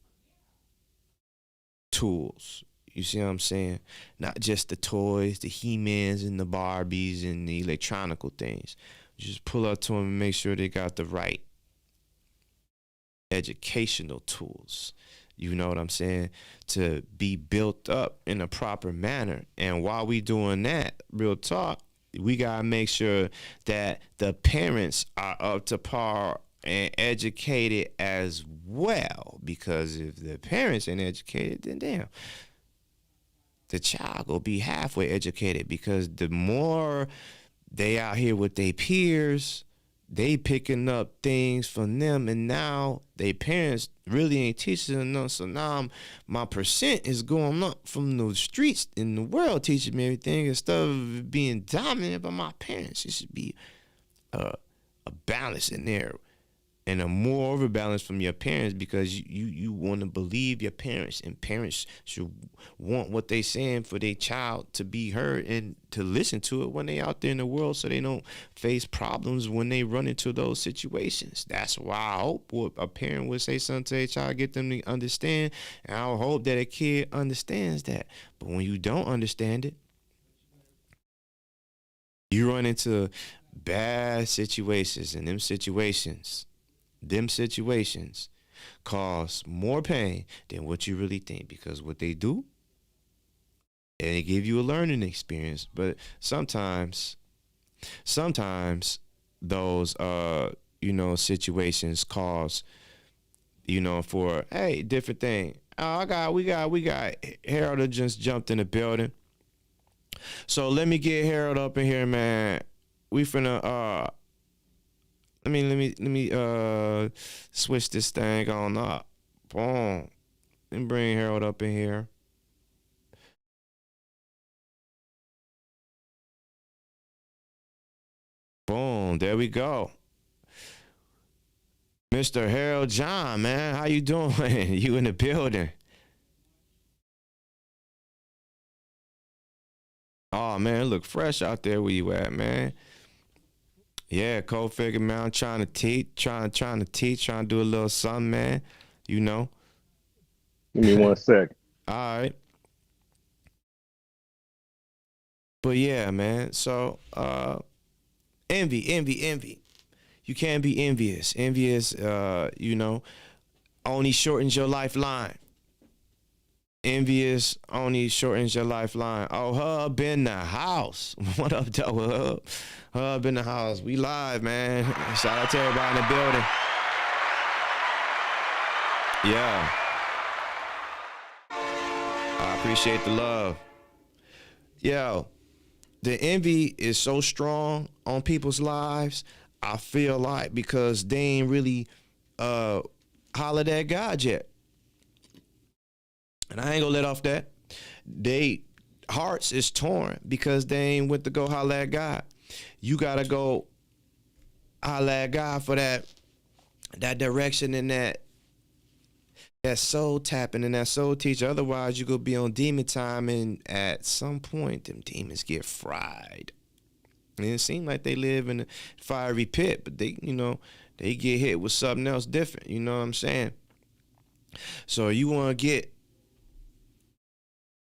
tools. You see what I'm saying? Not just the toys, the He-Mans and the Barbies and the electronical things. Just pull up to them and make sure they got the right educational tools. You know what I'm saying? To be built up in a proper manner. And while we doing that, real talk, we got to make sure that the parents are up to par and educated as well. Because if the parents ain't educated, then damn, the child will be halfway educated, because the more they out here with their peers, they picking up things from them, and now they parents really ain't teaching enough. So now my percent is going up from the streets in the world teaching me everything instead of being dominated by my parents. It should be a balance in there, and a more overbalance from your parents, because you want to believe your parents, and parents should want what they saying for their child to be heard and to listen to it when they out there in the world, so they don't face problems when they run into those situations. That's why I hope what a parent would say something to their child, get them to understand, and I hope that a kid understands that. But when you don't understand it, you run into bad situations, and them situations cause more pain than what you really think, because what they do, and they give you a learning experience, but sometimes those situations cause, for, hey, different thing. Oh, we got Harold that just jumped in the building. So let me get Harold up in here, man. We finna let me switch this thing on up. Boom. And bring Harold up in here. Boom. There we go. Mr. Harold John, man. How you doing? You in the building. Oh man, it look fresh out there where you at, man. Yeah, cold figure, man. I'm trying to teach, trying to teach, trying to do a little something, man. You know. Give me one sec. All right. But yeah, man. So envy. You can't be envious. Envious, only shortens your lifeline. Envious only shortens your lifeline. Oh, Hub in the house. What up, though, Hub? Hub in the house. We live, man. Shout out to everybody in the building. Yeah. I appreciate the love. Yo, the envy is so strong on people's lives, I feel like, because they ain't really hollered at God yet. And I ain't gonna let off that. They hearts is torn because they ain't went to go holler at God. You gotta go holler at God for that direction and that soul tapping and that soul teacher. Otherwise, you gonna be on demon time, and at some point, them demons get fried. And it seems like they live in a fiery pit, but they get hit with something else different. You know what I'm saying? So you wanna get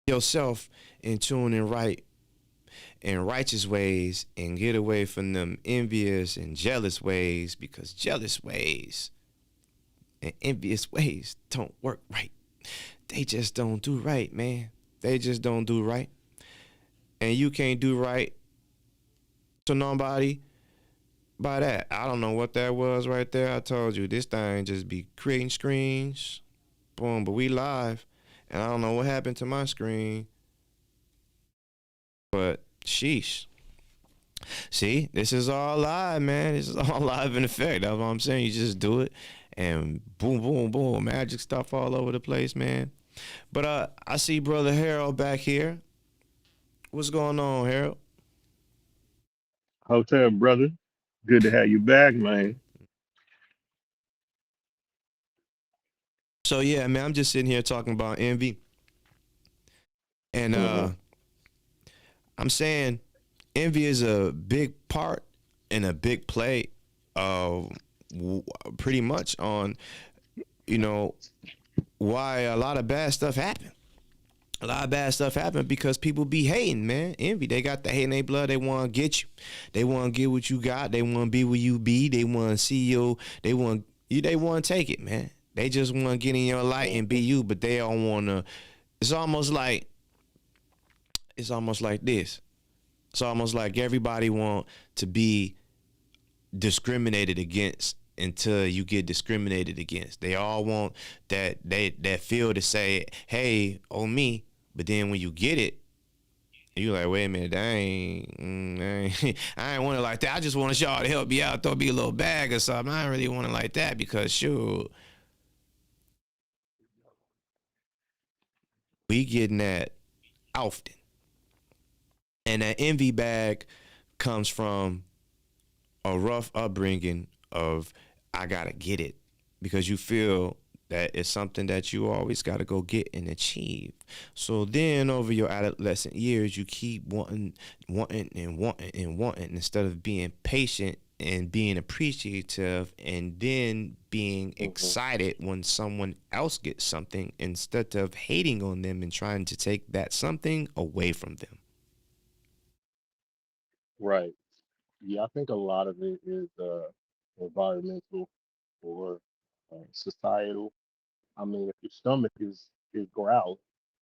yourself in tune and right and righteous ways, and get away from them envious and jealous ways, because jealous ways and envious ways don't work right. They just don't do right, man. They just don't do right. and you can't do right to nobody by that. I don't know what that was right there. I told you this thing just be creating screens. Boom, but we live. And I don't know what happened to my screen. But sheesh. See, this is all live, man. This is all live in effect. That's what I'm saying. You just do it and boom, boom, boom. Magic stuff all over the place, man. But I see brother Harold back here. What's going on, Harold? Hotel brother, good to have you back, man. So yeah, man, I'm just sitting here talking about envy. And Hmm. I'm saying envy is a big part and a big play of pretty much on, you know, why a lot of bad stuff happen. A lot of bad stuff happen because people be hating, man. Envy. They got the hate in their blood. They want to get you. They want to get what you got. They want to be where you be. They want to see you. They want you. They want to take it, man. They just want to get in your light and be you, but they don't want to. It's almost like it's almost like this. It's almost like everybody want to be discriminated against until you get discriminated against. They all want that feel to say, "Hey, oh me," but then when you get it, you like, "Wait a minute, I ain't want it like that. I just wanted y'all to help me out, throw me a little bag or something. I ain't really want it like that because shoot, we getting that often, and that envy bag comes from a rough upbringing of I gotta get it because you feel that it's something that you always gotta go get and achieve. So then over your adolescent years, you keep wanting instead of being patient and being appreciative and then being Hmm. excited when someone else gets something instead of hating on them and trying to take that something away from them. Right. Yeah, I think a lot of it is environmental or societal. I mean, if your stomach is grout,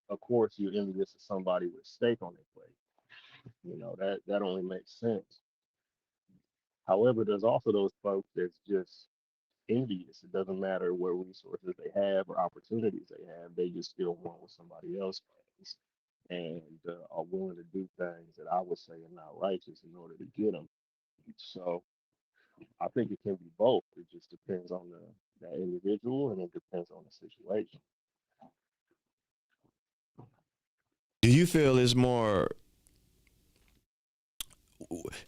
of course you're envious of somebody with steak on their plate. That only makes sense. However, there's also those folks that's just envious. It doesn't matter what resources they have or opportunities they have. They just still want what somebody else has, and are willing to do things that I would say are not righteous in order to get them. So I think it can be both. It just depends on that individual, and it depends on the situation. Do you feel it's more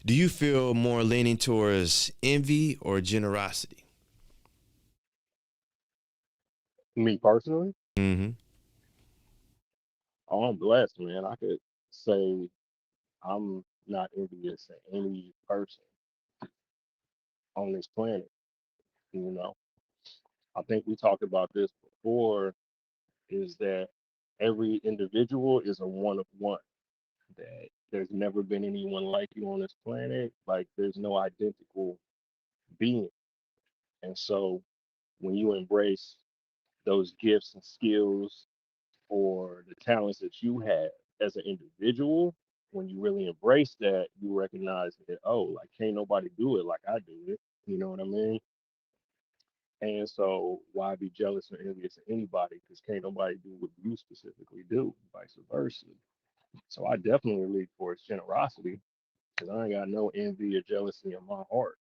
do you feel more leaning towards envy or generosity? Me personally, Mm-hmm. I'm blessed, man. I could say I'm not envious of any person on this planet. You know, I think we talked about this before. Is that every individual is a one of one. That there's never been anyone like you on this planet. Like there's no identical being. And so when you embrace those gifts and skills or the talents that you have as an individual, when you really embrace that, you recognize that, oh, like can't nobody do it like I do it. You know what I mean? And so why be jealous or envious of anybody? Because can't nobody do what you specifically do, vice versa. So I definitely lean towards generosity because I ain't got no envy or jealousy in my heart.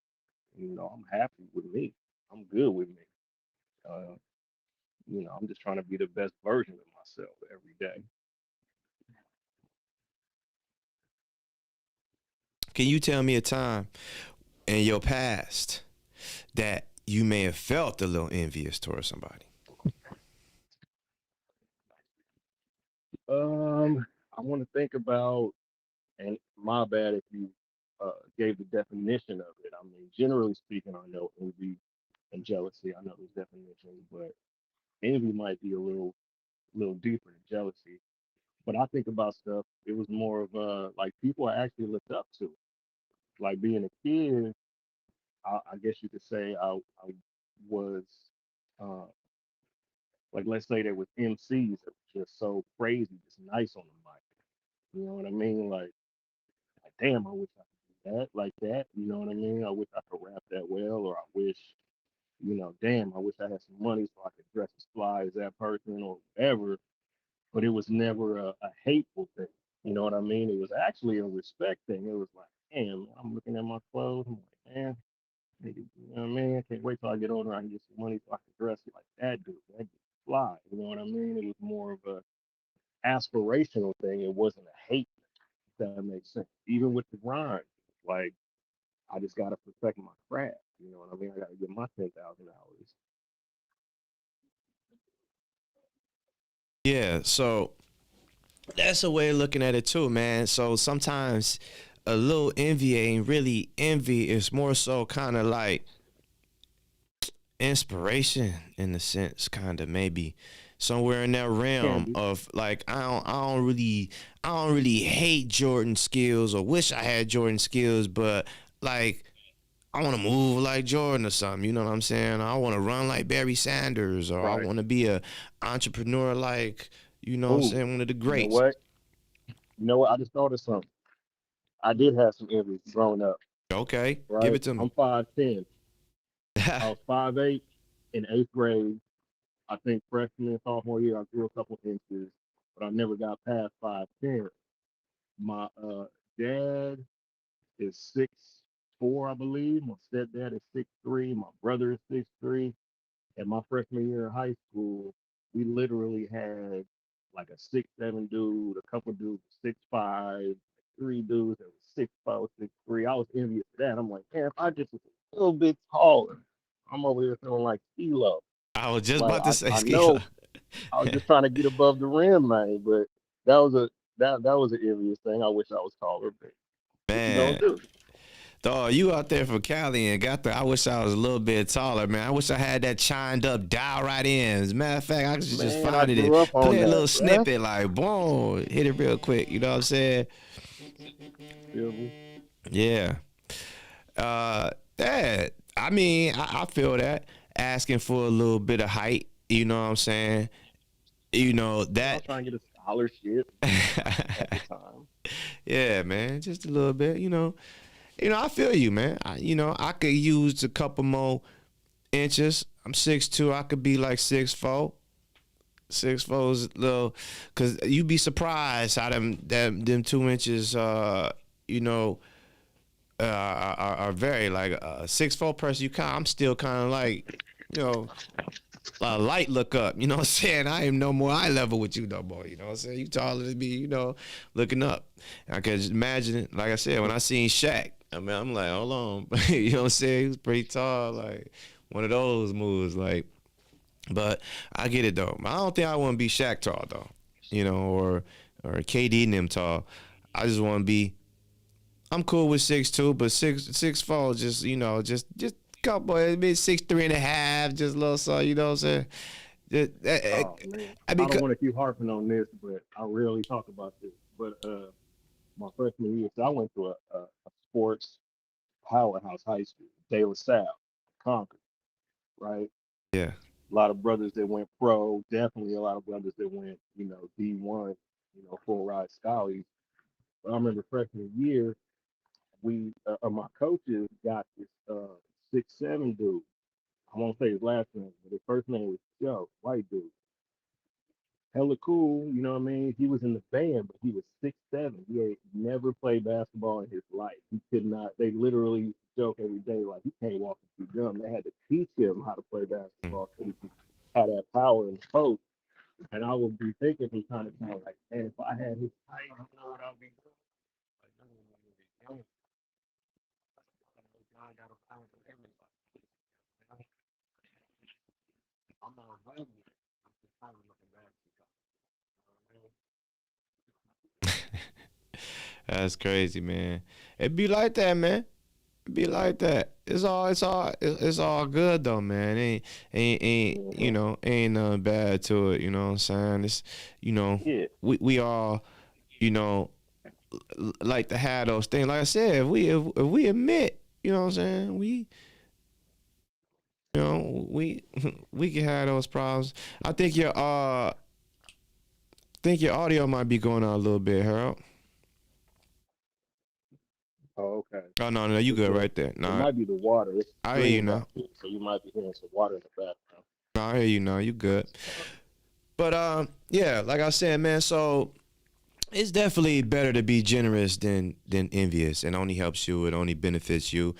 I'm happy with me. I'm good with me. Uh, I'm just trying to be the best version of myself every day. Can you tell me a time in your past that you may have felt a little envious towards somebody? I want to think about, and my bad if you gave the definition of it. I mean, generally speaking, I know envy and jealousy. I know there's definitions, but envy might be a little deeper than jealousy. But I think about stuff. It was more of like people I actually looked up to. Like being a kid, I guess you could say I was uh, like let's say there was MCs that were just so crazy, just nice on the mic. You know what I mean? Like damn, I wish I could do that like that. You know what I mean? I wish I could rap that well, or I wish, damn, I wish I had some money so I could dress as fly as that person or whatever. But it was never a hateful thing. You know what I mean? It was actually a respect thing. It was like, damn, I'm looking at my clothes. I'm like, man, nigga, you know what I mean? I can't wait till I get older. I can get some money so I can dress like that dude. That dude fly. You know what I mean? It was more of a aspirational thing. It wasn't a hate. If that makes sense. Even with the grind, like I just gotta perfect my craft. You know what I mean? I gotta get my 10,000 hours. Yeah, so that's a way of looking at it too, man. So sometimes a little envy ain't really envy. It's more so kind of like inspiration in a sense, kind of maybe somewhere in that Can realm be of like I don't really hate Jordan skills or wish I had Jordan skills, but like I want to move like Jordan or something. You know what I'm saying? I want to run like Barry Sanders, or I right. want to be a entrepreneur like, you know what I'm Oh, saying, one of the you know greats. what? You know what? I just thought of something. I did have some envy growing up. Okay, give Right. it to me. I'm 5'10". I was 5'8" in eighth grade. I think freshman and sophomore year, I grew a couple inches, but I never got past 5'10". My dad is 6'4", I believe. My stepdad is 6'3". My brother is 6'3". And my freshman year in high school, we literally had like a 6'7" dude, a couple dudes 6'5", three dudes that was 6'4", 6'3". I was envious of that. I'm like, man, if I just was a little bit taller, I'm over here feeling like CeeLo. I was just Like about to say I Skila. know I was just trying to get above the rim, man. But that was a that was an envious thing. I wish I was taller, but what you gonna Man, do? dog, you out there from Cali and got the. I wish I was a little bit taller, man. I wish I had that chined up dial right in. As a matter of fact, I could just Man, I find it, grew up on play a that, little bruh. snippet, like boom, hit it real quick. You know what I'm saying? Feel me? Yeah. That. I mean, I feel that asking for a little bit of height. You know what I'm saying? You know Yeah, I was that. trying to get a scholarship at the time. Yeah, man, just a little bit. I feel you, man. I could use a couple more inches. I'm 6'2". I could be like 6'4". 6'4" is a little, cause you'd be surprised how them 2 inches, you know, are very like a 6'4" person. I'm still kind of like, you know, a light look up. You know what I'm saying? I am no more eye level with you no more. You know what I'm saying? You taller than me. Looking up. I can just imagine it. Like I said, when I seen Shaq, I mean, I'm like, hold on. You know what I'm saying? He was pretty tall, like one of those moves, like. But I get it though. I don't think I want to be Shaq tall though, or KD and them tall. I just want to be. I'm cool with 6'2", but 6'4", just just couple, maybe 6'3.5", just a little so. You know what I'm saying? Just, Oh man, I I mean, don't want to keep harping on this, but I rarely talk about this. But my freshman year, so I went to a sports powerhouse high school, De La Salle, Concord, right? yeah, A lot of brothers that went pro, definitely a lot of brothers that went, D1, full ride scholars. But I remember freshman year, we my coaches got this 6'7" dude. I won't say his last name, but his first name was Joe, white dude. Hella cool, you know what I mean? He was in the band, but he was 6'7". He had never played basketball in his life. He could not. They literally joke every day like he can't walk and chew gum. They had to teach him how to play basketball so he could have that power and post. And I would be thinking from time to time like, man, if I had his height, you know what I'd be doing? Like, I don't know what I'd be doing. I got a power for everybody. I'm not hungry. I'm just tired of looking back. You know that's crazy, man. It be like that, man. It be like that. It's all good though, man. Ain't what I mean? ain't nothing bad to it. You know what I'm saying? It's you know, Yeah. we all you know like to have those things. Like I said, if we admit, you know what I'm saying, we we can have those problems. I think your audio might be going out a little bit, Harold. Oh, okay. Oh no, no, you It's good a, right there. it No, might be the water. It's a I hear you stream now. back here, so you might be hearing some water in the background. No, I hear you now. You good. But yeah, like I said, man. So it's definitely better to be generous than envious. It only helps you. It only benefits you,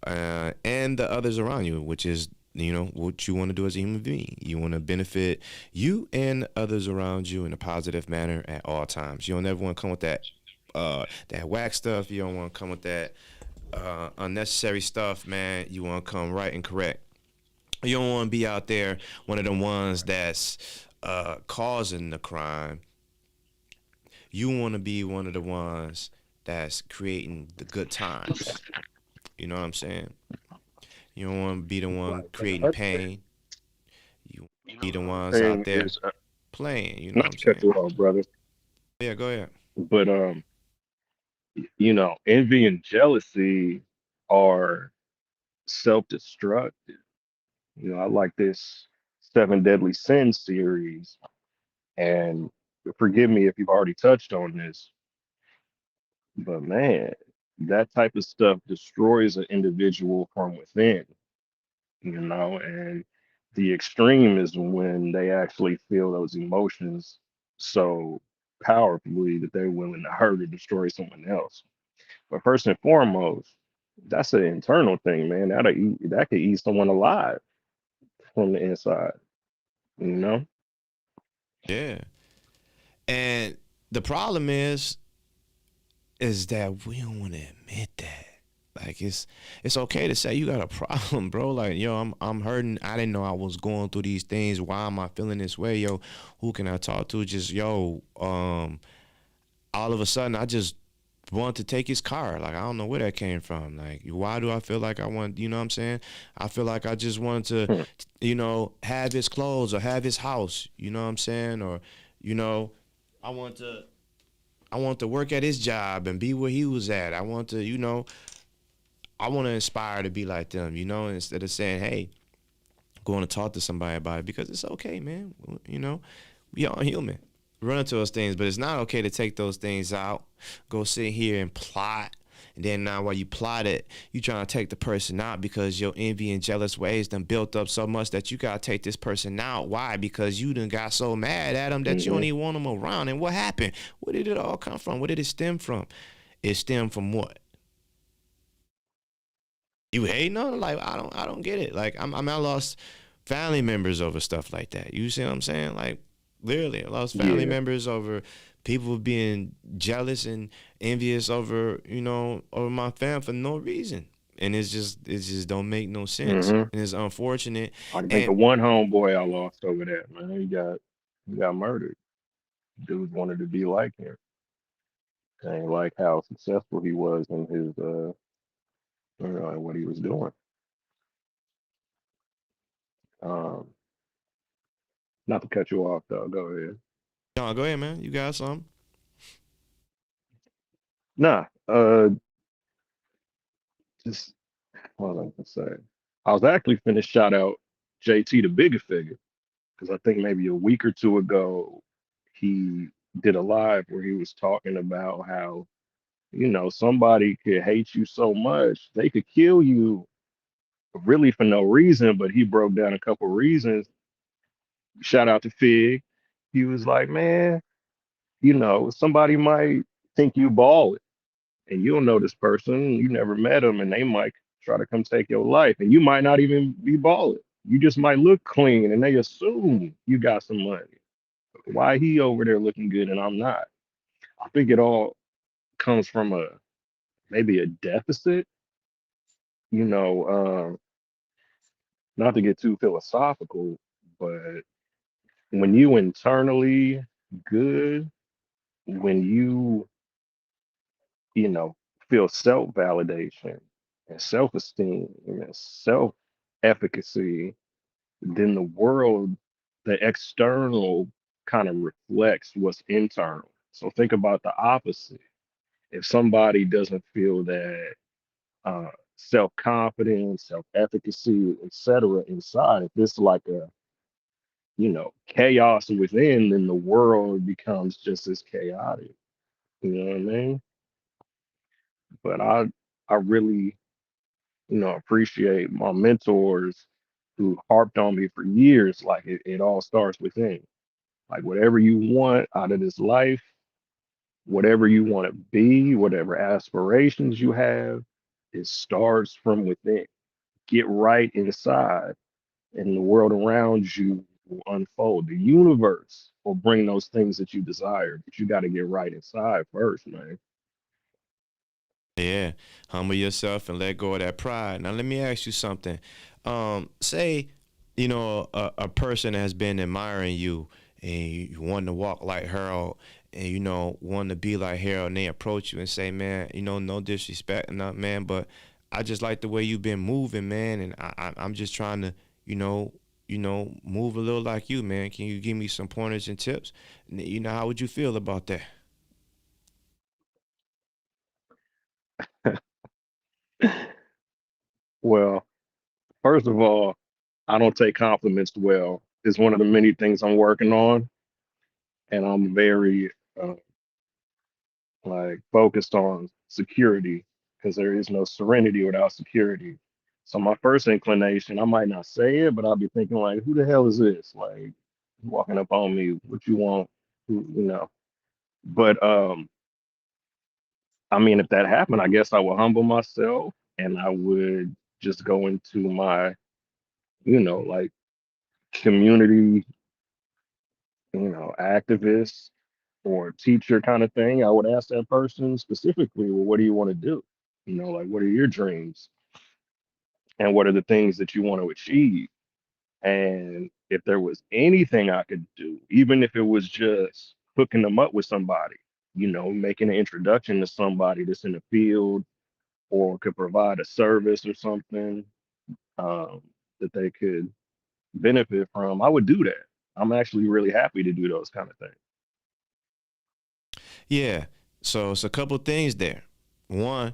and the others around you, which is what you want to do as a human being. You want to benefit you and others around you in a positive manner at all times. You don't ever want to come with that whack stuff. You don't want to come with that unnecessary stuff, man. You want to come right and correct. You don't want to be out there one of the ones that's causing the crime. You want to be one of the ones that's creating the good times. You know what I'm saying? You don't want to be the one Right. And creating another pain. You be the another ones out thing there is, playing. You know what not I'm to cut saying? you off, brother, Yeah, go ahead. but envy and jealousy are self-destructive. I like this Seven Deadly Sins series, and forgive me if you've already touched on this, but man, that type of stuff destroys an individual from within, and the extreme is when they actually feel those emotions so powerfully that they're willing to hurt or destroy someone else. But first and foremost, that's an internal thing, man. That could eat someone alive from the inside, you know? Yeah. And the problem is that we don't want to admit that. Like it's okay to say you got a problem, bro. Like yo, I'm hurting. I didn't know I was going through these things. Why am I feeling this way, yo? Who can I talk to? Just yo, all of a sudden I just want to take his car. Like I don't know where that came from. Like why do I feel like I want? You know what I'm saying? I feel like I just wanted Hmm. to, have his clothes or have his house. You know what I'm saying? Or you know, I want to. I want to work at his job and be where he was at. I want to, I want to inspire to be like them, instead of saying, hey, going to talk to somebody about it because it's okay, man. We all human. Run into those things, but it's not okay to take those things out, go sit here and plot. And then now while you plot it, you trying to take the person out because your envy and jealous ways done built up so much that you got to take this person out. Why? Because you done got so mad at them that you don't Hmm. even want them around. And what happened? Where did it all come from? Where did it stem from? It stemmed from what? You hating on it? Like I don't get it. Like I lost family members over stuff like that. You see what I'm saying? Like literally, I lost family Yeah. members over people being jealous and envious over over my fam for no reason. And it just don't make no sense. Hmm. And it's unfortunate. I can think And of one homeboy I lost over that, man. He got murdered. Dude wanted to be like him. And like how successful he was in his what he was doing. Um, not to cut you off though, go ahead. no, go ahead, man. You got some. Nah, just what was I gonna say? I was actually finished shout out JT the bigger figure because I think maybe a week or two ago he did a live where he was talking about how somebody could hate you so much they could kill you really for no reason, but he broke down a couple reasons. Shout out to Fig. He was like, man, somebody might think you bald and you don't know this person, you never met them, and they might try to come take your life, and you might not even be balling. You just might look clean, and they assume you got some money. Why he over there looking good and I'm not? I think it all comes from a maybe a deficit. You know, not to get too philosophical, but when you internally good, when you feel self validation and self esteem and self efficacy, then the world, the external kind of reflects what's internal. So think about the opposite. If somebody doesn't feel that self confidence, self efficacy, etc., inside, if it's like a chaos within, then the world becomes just as chaotic. You know what I mean? But I really, appreciate my mentors who harped on me for years. Like it all starts within. Like whatever you want out of this life, whatever you want to be, whatever aspirations you have, it starts from within. Get right inside, and the world around you will unfold. The universe will bring those things that you desire, but you got to get right inside first, man. Yeah, humble yourself and let go of that pride. Now, let me ask you something. Say, a person has been admiring you and you want to walk like Harold and, want to be like Harold, and they approach you and say, man, no disrespect, not man, but I just like the way you've been moving, man, and I'm just trying to, you know, move a little like you, man. Can you give me some pointers and tips? How would you feel about that? Well, first of all, I don't take compliments well. It's one of the many things I'm working on, and I'm very uh, like focused on security because there is no serenity without security. So my first inclination, I might not say it, but I'll be thinking like, who the hell is this? Like walking up on me, what you want? But I mean, if that happened, I guess I would humble myself and I would just go into my, like community, activist or teacher kind of thing. I would ask that person specifically, well, what do you want to do? Like what are your dreams and what are the things that you want to achieve? And if there was anything I could do, even if it was just hooking them up with somebody, making an introduction to somebody that's in the field or could provide a service or something um, that they could benefit from, I would do that. I'm actually really happy to do those kind of things. Yeah. So it's a couple things there. One,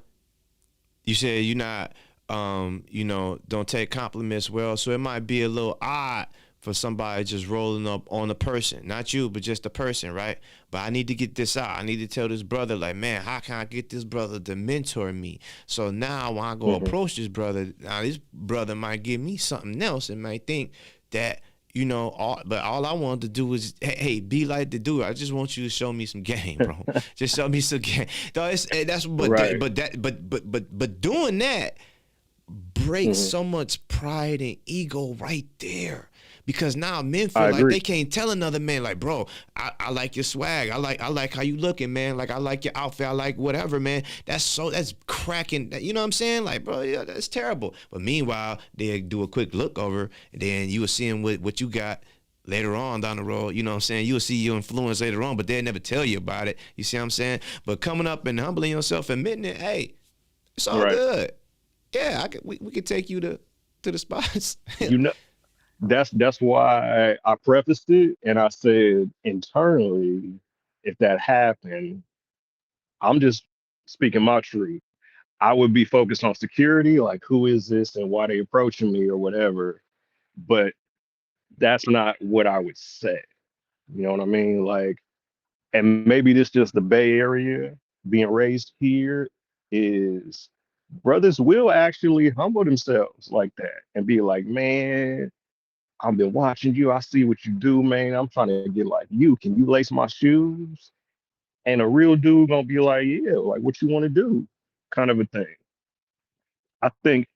you said you're not don't take compliments well, so it might be a little odd for somebody just rolling up on a person, not you, but just a person, right? But I need to get this out. I need to tell this brother, like, man, how can I get this brother to mentor me? So now when I go Hmm. approach this brother, now this brother might give me something else and might think that but all I wanted to do was, hey, be like the dude. I just want you to show me some game, bro. Just show me some game. No, that's Right. but doing that breaks Hmm. so much pride and ego right there. Because now men feel I like agree. they can't tell another man, like, bro, I like your swag. I like how you looking, man. Like I like your outfit. I like whatever, man. That's cracking. You know what I'm saying? Like, bro, yeah, that's terrible. But meanwhile, they do a quick look over, and then you will see what you got later on down the road. You know what I'm saying? You'll see your influence later on, but they'll never tell you about it. You see what I'm saying? But coming up and humbling yourself, admitting it, hey, it's all Right. good. Yeah, we could take you to the spots. You know, that's why I prefaced it and I said internally, if that happened, I'm just speaking my truth. I would be focused on security, like who is this and why they approaching me or whatever. But that's not what I would say. You know what I mean? Like, and maybe this just the Bay Area being raised here is brothers will actually humble themselves like that and be like, man, I've been watching you. I see what you do, man. I'm trying to get like you. Can you lace my shoes? And a real dude gonna be like, yeah, like what you want to do, kind of a thing. I think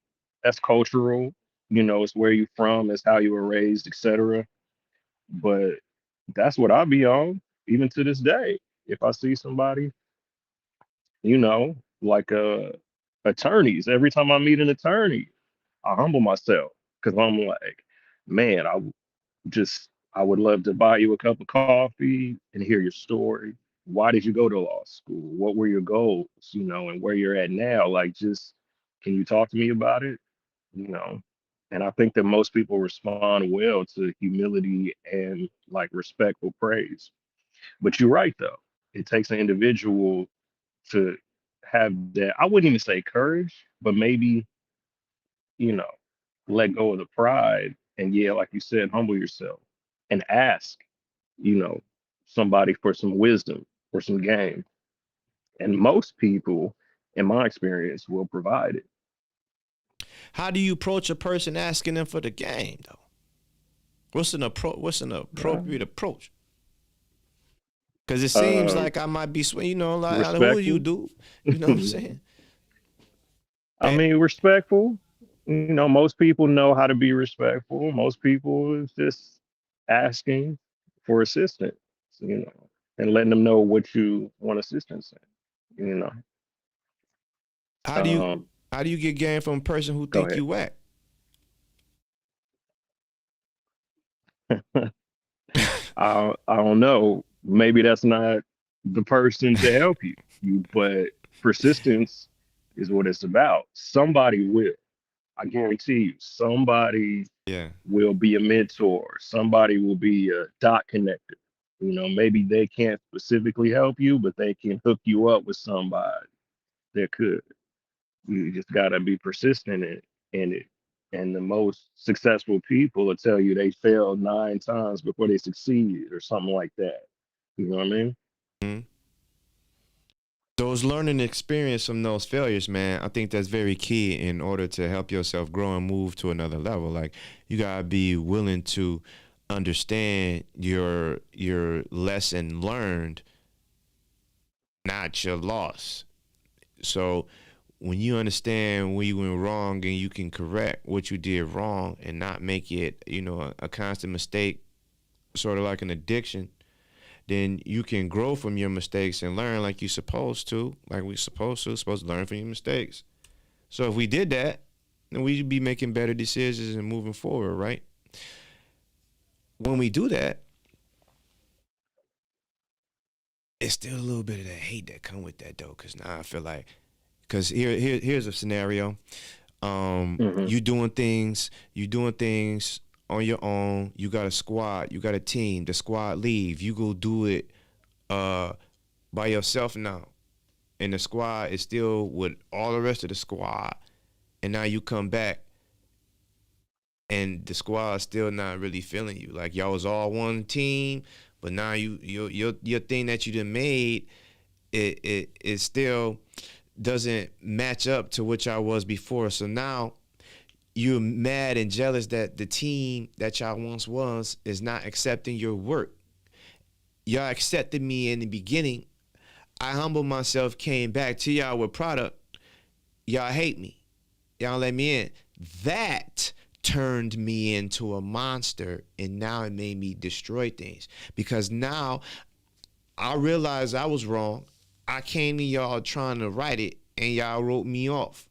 that's cultural. It's where you from, it's how you were raised, etc. But that's what I'll be on, even to this day. If I see somebody, like attorneys, every time I meet an attorney, I humble myself because I'm like, man, I would love to buy you a cup of coffee and hear your story. Why did you go to law school? What were your goals, and where you're at now? Like, just can you talk to me about it? You know, and I think that most people respond well to humility and like respectful praise. But you're right, though. It takes an individual to have that. I wouldn't even say courage, but maybe, you know, let go of the pride and, yeah, like you said, humble yourself and ask, you know, somebody for some wisdom or some game. And most people, in my experience, will provide it. How do you approach a person asking them for the game though? What's an Uh, appropriate approach? Because it seems uh, like I might be, like who are you, respectful. dude? You know what I'm saying? I Eh, mean, respectful. Most people know how to be respectful. Most people is just asking for assistance, you know, and letting them know what you want assistance in. how do you Um, how do you get game from a person who Go think ahead. you whack? I don't know. Maybe that's not the person to help you, but persistence is what it's about. Somebody will. I guarantee you, somebody Yeah. will be a mentor. Somebody will be a dot connector. Maybe they can't specifically help you, but they can hook you up with somebody that could. You just gotta be persistent in it. And the most successful people will tell you they failed 9 times before they succeeded or something like that. You know what I mean? Mhm. Those learning experience from those failures, man, I think that's very key in order to help yourself grow and move to another level. Like you gotta be willing to understand your lesson learned, not your loss. So when you understand where you went wrong and you can correct what you did wrong and not make it, a constant mistake, sort of like an addiction, then you can grow from your mistakes and learn like you're supposed to, like we're supposed to learn from your mistakes. So if we did that, then we'd be making better decisions and moving forward, right? When we do that, it's still a little bit of that hate that come with that though, because now I feel like, because here's a scenario. Hmm. You doing things on your own. You got a squad, you got a team. The squad leave, you go do it uh by yourself now, and the squad is still with all the rest of the squad, and now you come back and the squad's still not really feeling you. Like y'all was all one team, but now your thing that you done made, it still doesn't match up to what y'all was before. So now you're mad and jealous that the team that y'all once was is not accepting your work. Y'all accepted me in the beginning. I humbled myself, came back to y'all with product. Y'all hate me. Y'all let me in. That turned me into a monster, and now it made me destroy things because now I realized I was wrong. I came to y'all trying to right it, and y'all wrote me off.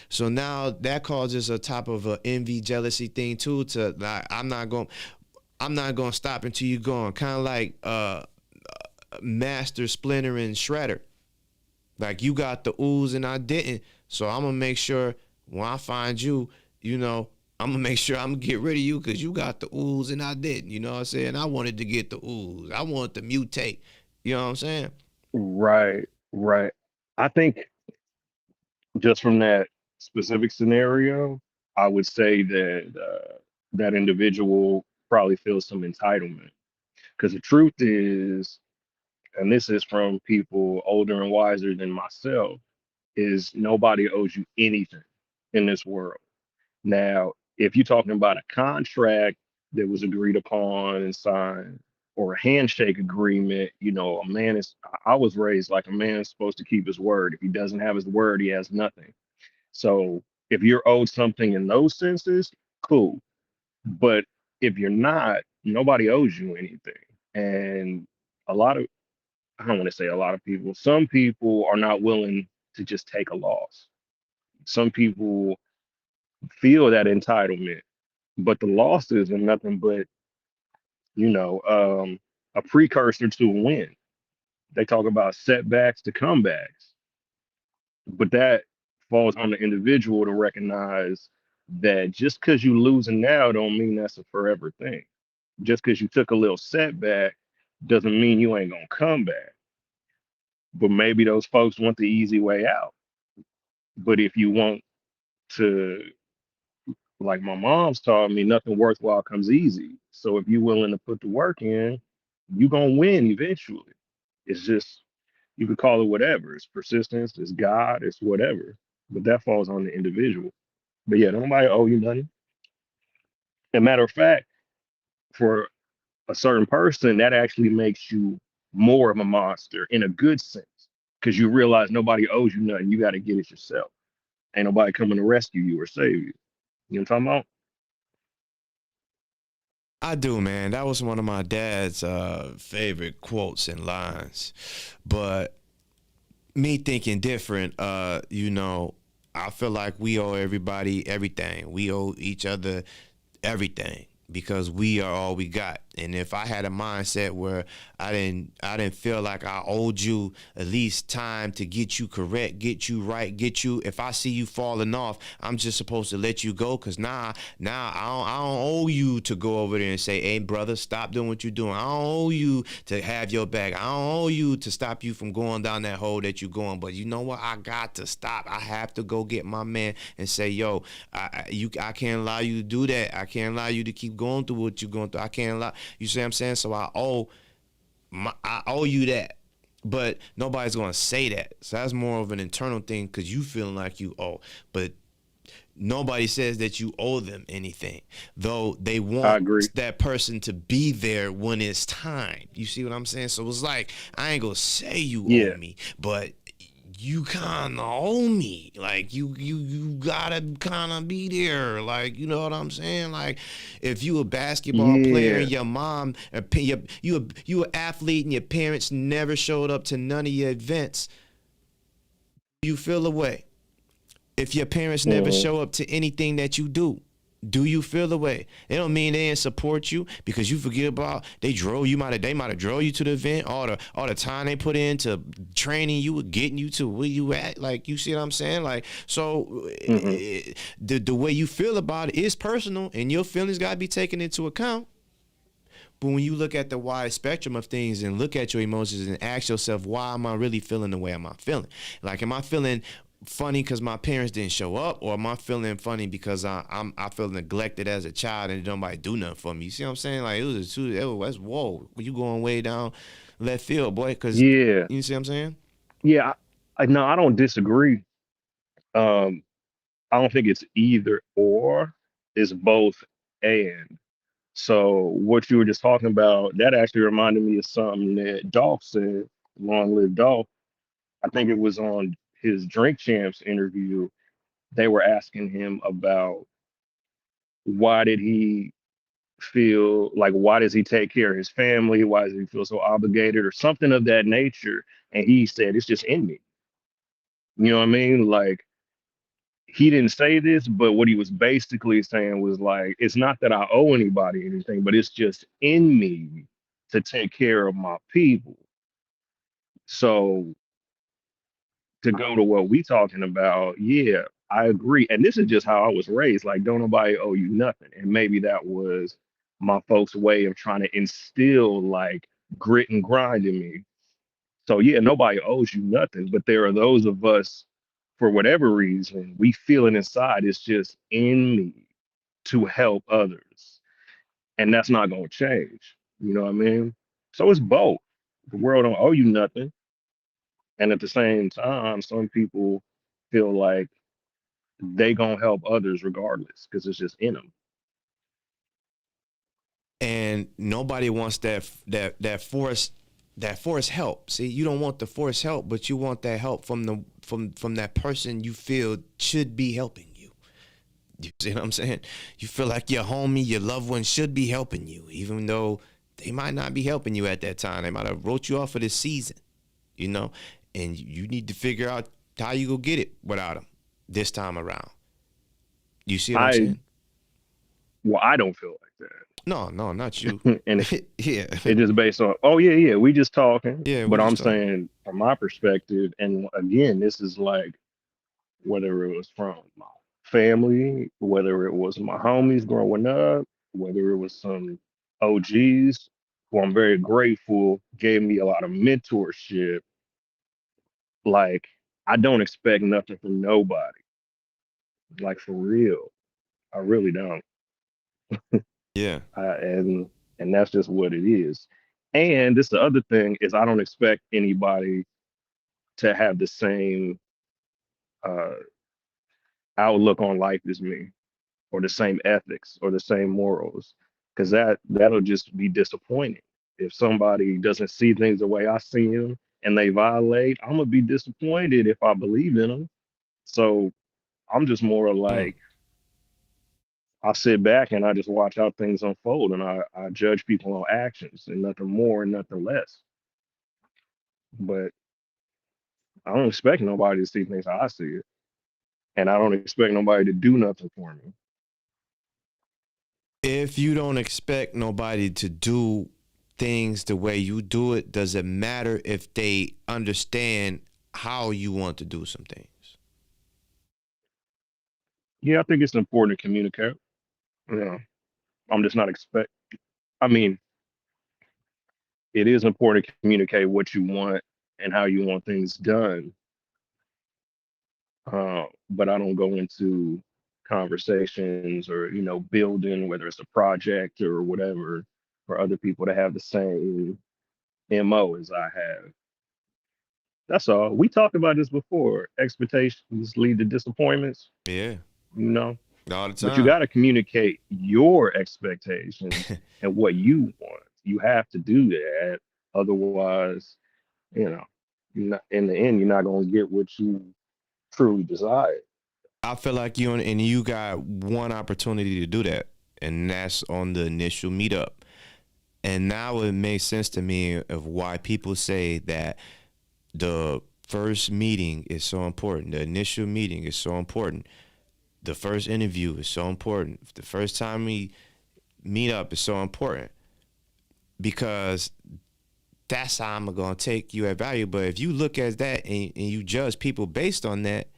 So now that causes a type of a envy, jealousy thing too. To like, I'm not gonna stop until you gone. Kind of like Master Splinter and Shredder. Like you got the ooze and I didn't. So I'm gonna make sure when I find you, you know, I'm gonna make sure I'm gonna get rid of you because you got the ooze and I didn't. You know what I'm saying? I wanted to get the ooze. I wanted to mutate. You know what I'm saying? Right, right. I think just from that specific scenario, I would say that that individual probably feels some entitlement. Because the truth is, and this is from people older and wiser than myself, is nobody owes you anything in this world. Now, if you're talking about a contract that was agreed upon and signed, or a handshake agreement, a man is, I was raised like a man is supposed to keep his word. If he doesn't have his word, he has nothing. So if you're owed something in those senses, cool. But if you're not, nobody owes you anything. And a lot of, I don't want to say a lot of people, some people are not willing to just take a loss. Some people feel that entitlement, but the losses are nothing but, you know, um, a precursor to a win. They talk about setbacks to comebacks, but that falls on the individual to recognize that just because you losing now don't mean that's a forever thing. Just because you took a little setback doesn't mean you ain't gonna come back. But maybe those folks want the easy way out. But if you want to, like my mom's taught me, nothing worthwhile comes easy. So if you're willing to put the work in, you're gonna win eventually. It's just You could call it whatever. It's persistence, it's God, it's whatever. But that falls on the individual. But yeah, nobody owe you nothing. As a matter of fact, for a certain person, that actually makes you more of a monster in a good sense. Because you realize nobody owes you nothing. You got to get it yourself. Ain't nobody coming to rescue you or save you. You know what I'm talking about? I do, man. That was one of my dad's favorite quotes and lines. But me thinking different, I feel like we owe everybody everything. We owe each other everything because we are all we got. And if I had a mindset where I didn't feel like I owed you at least time to get you correct, get you right, get you, if I see you falling off, I'm just supposed to let you go because now I don't owe you to go over there and say, hey brother, stop doing what you're doing. I don't owe you to have your back. I don't owe you to stop you from going down that hole that you're going. But you know what? I got to stop. I have to go get my man and say, yo, I can't allow you to do that. I can't allow you to keep going through what you're going through. I can't allow. You see what I'm saying? So I owe you that. But nobody's gonna say that. So that's more of an internal thing because you feeling like you owe. But nobody says that you owe them anything, though they I want agree. that person to be there when it's time. You see what I'm saying? So it's like I ain't gonna say you owe Yeah. me, but you kind of owe me. Like you gotta kind of be there. Like you know what I'm saying? Like if you a basketball player Yeah. and your mom, you an athlete and your parents never showed up to none of your events, you feel away. If your parents never Hmm. show up to anything that you do you feel the way? It don't mean they didn't support you because you forget about they might have drove you to the event, all the time they put into training you, getting you to where you at. Like you see what I'm saying? Like so, Hmm. the way you feel about it is personal, and your feelings got to be taken into account. But when you look at the wide spectrum of things and look at your emotions and ask yourself, why am I really feeling the way am I feeling? Like, am I feeling funny because my parents didn't show up, or am I feeling funny because I feel neglected as a child and nobody do nothing for me? You see what I'm saying? Like that's whoa, you going way down left field, boy. Because Yeah. you see what I'm saying? Yeah. No, I don't disagree. Um, I don't think it's either or. It's both and. So what you were just talking about, that actually reminded me of something that Dolph said, Long Live Dolph. I think it was on his Drink Champs interview. They were asking him about why did he feel like why does he take care of his family? Why does he feel so obligated or something of that nature? And he said, it's just in me. You know what I mean? Like he didn't say this, but what he was basically saying was like, it's not that I owe anybody anything, but it's just in me to take care of my people. So to go to what we talking about, yeah, I agree. And this is just how I was raised. Like, don't nobody owe you nothing. And maybe that was my folks' way of trying to instill like grit and grind in me. So yeah, nobody owes you nothing. But there are those of us, for whatever reason, we feel it inside. It's just in me to help others. And that's not gonna change. You know what I mean? So it's both. The world don't owe you nothing. And at the same time, some people feel like they gonna help others regardless because it's just in them. And nobody wants that forced help. See, you don't want the forced help, but you want that help from that person you feel should be helping you. You see what I'm saying? You feel like your homie, your loved one should be helping you, even though they might not be helping you at that time. They might have wrote you off for this season, you know, and you need to figure out how you go get it without them this time around. You see what I'm I saying? well, I don't feel like No, no, not you. that. And Yeah, it just based on, oh yeah, yeah, we just talking. yeah, we But I'm just talking. saying from my perspective, and again, this is like whether it was from my family, whether it was my homies growing up, whether it was some OGs who I'm very grateful gave me a lot of mentorship. Like I don't expect nothing from nobody. Like for real. I really don't. Yeah. And that's just what it is. And this the other thing is I don't expect anybody. to have the same uh, outlook on life as me, or the same ethics, or the same morals, because that'll just be disappointing. If somebody doesn't see things the way I see them and they violate, I'm gonna be disappointed if I believe in them. So I'm just more Mm. like, I sit back and I just watch how things unfold, and I judge people on actions and nothing more and nothing less. But I don't expect nobody to see things how I see it, and I don't expect nobody to do nothing for me. If you don't expect nobody to do things the way you do it, does it matter if they understand how you want to do some things? Yeah, I think it's important to communicate. You know, I'm just not expect. I mean, it is important to communicate what you want and how you want things done. But I don't go into conversations or, building, whether it's a project or whatever, for other people to have the same MO as I have. That's all. We talked about this before. Expectations lead to disappointments, Yeah, you know, all the but you time. got to communicate your expectations and what you want. You have to do that. Otherwise, you know, in the end, you're not going to get what you truly desire. I feel like you got one opportunity to do that, and that's on the initial meetup. And now it makes sense to me of why people say that the first meeting is so important. The initial meeting is so important. The first interview is so important. The first time we meet up is so important because that's how I'm gonna take you at value. But if you look at that and you judge people based on that,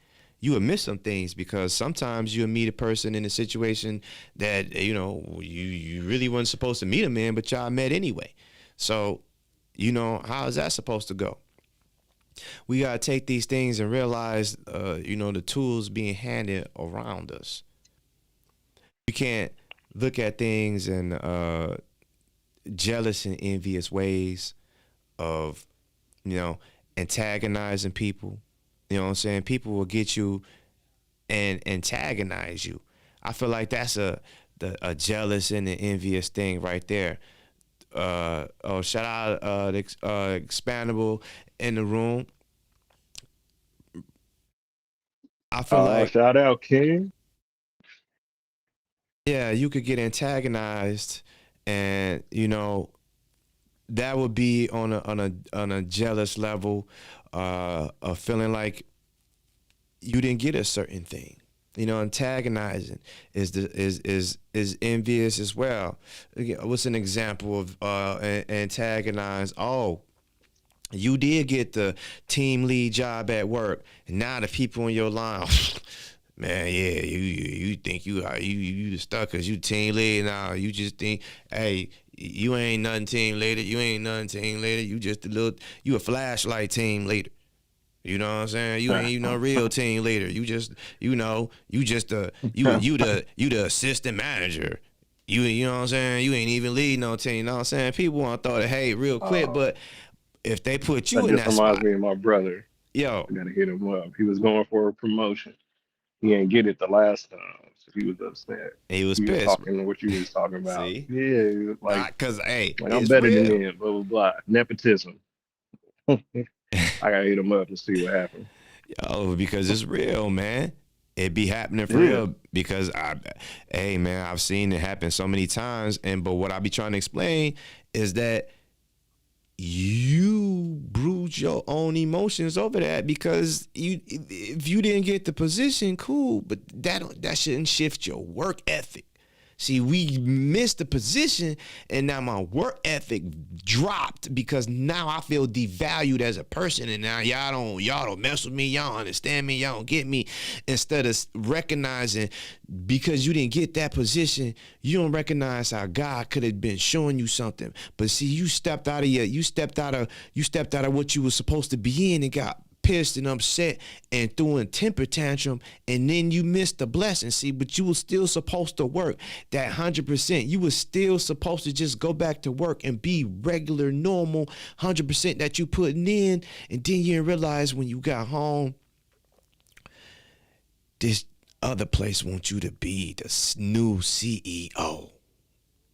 you will miss some things because sometimes you'll meet a person in a situation that you really wasn't supposed to meet them in, but y'all met anyway. So, how is that supposed to go? We gotta take these things and realize, the tools being handed around us. You can't look at things in jealous and envious ways of, you know, antagonizing people. You know what I'm saying? People will get you and antagonize you. I feel like that's a jealous and an envious thing right there. Shout out Expandable in the room. I feel like, Shout out King. yeah, you could get antagonized, and that would be on a jealous level, of feeling like you didn't get a certain thing. Antagonizing is envious as well. What's an example of antagonize? Oh, you did get the team lead job at work, and now the people in your line, man, yeah, you think you stuck because you team lead now. You just think, hey, you ain't nothing team leader. You ain't nothing team leader. You just you a flashlight team leader. You know what I'm saying? You ain't even a real team leader. You just, you just you the assistant manager. You know what I'm saying? You ain't even leading no team. You know what I'm saying? People want to throw the hate real quick, Oh, but if they put you that in just that reminds spot, me of my brother. yo, I gotta hit him up. He was going for a promotion. He didn't get it the last time, so he was upset. he was He was pissed. talking what you was talking about. See, Yeah, he was cause hey, like I'm it's better than real. him. Blah blah blah. Nepotism. I gotta hit him up and see what happened. Oh, because it's real, man. It be happening for Yeah. real because hey man, I've seen it happen so many times. But what I be trying to explain is that you brood your own emotions over that because if you didn't get the position, cool, but that shouldn't shift your work ethic. See, we missed the position, and now my work ethic dropped because now I feel devalued as a person, and now y'all don't mess with me, y'all don't understand me, y'all don't get me. Instead of recognizing because you didn't get that position, you don't recognize how God could have been showing you something. But see, you stepped out of what you were supposed to be in and got pissed and upset and throwing temper tantrum, and then you missed the blessing. See, but you were still supposed to work that 100%. You were still supposed to just go back to work and be regular, normal, 100% that you putting in. And then you didn't realize when you got home, this other place wants you to be the new CEO.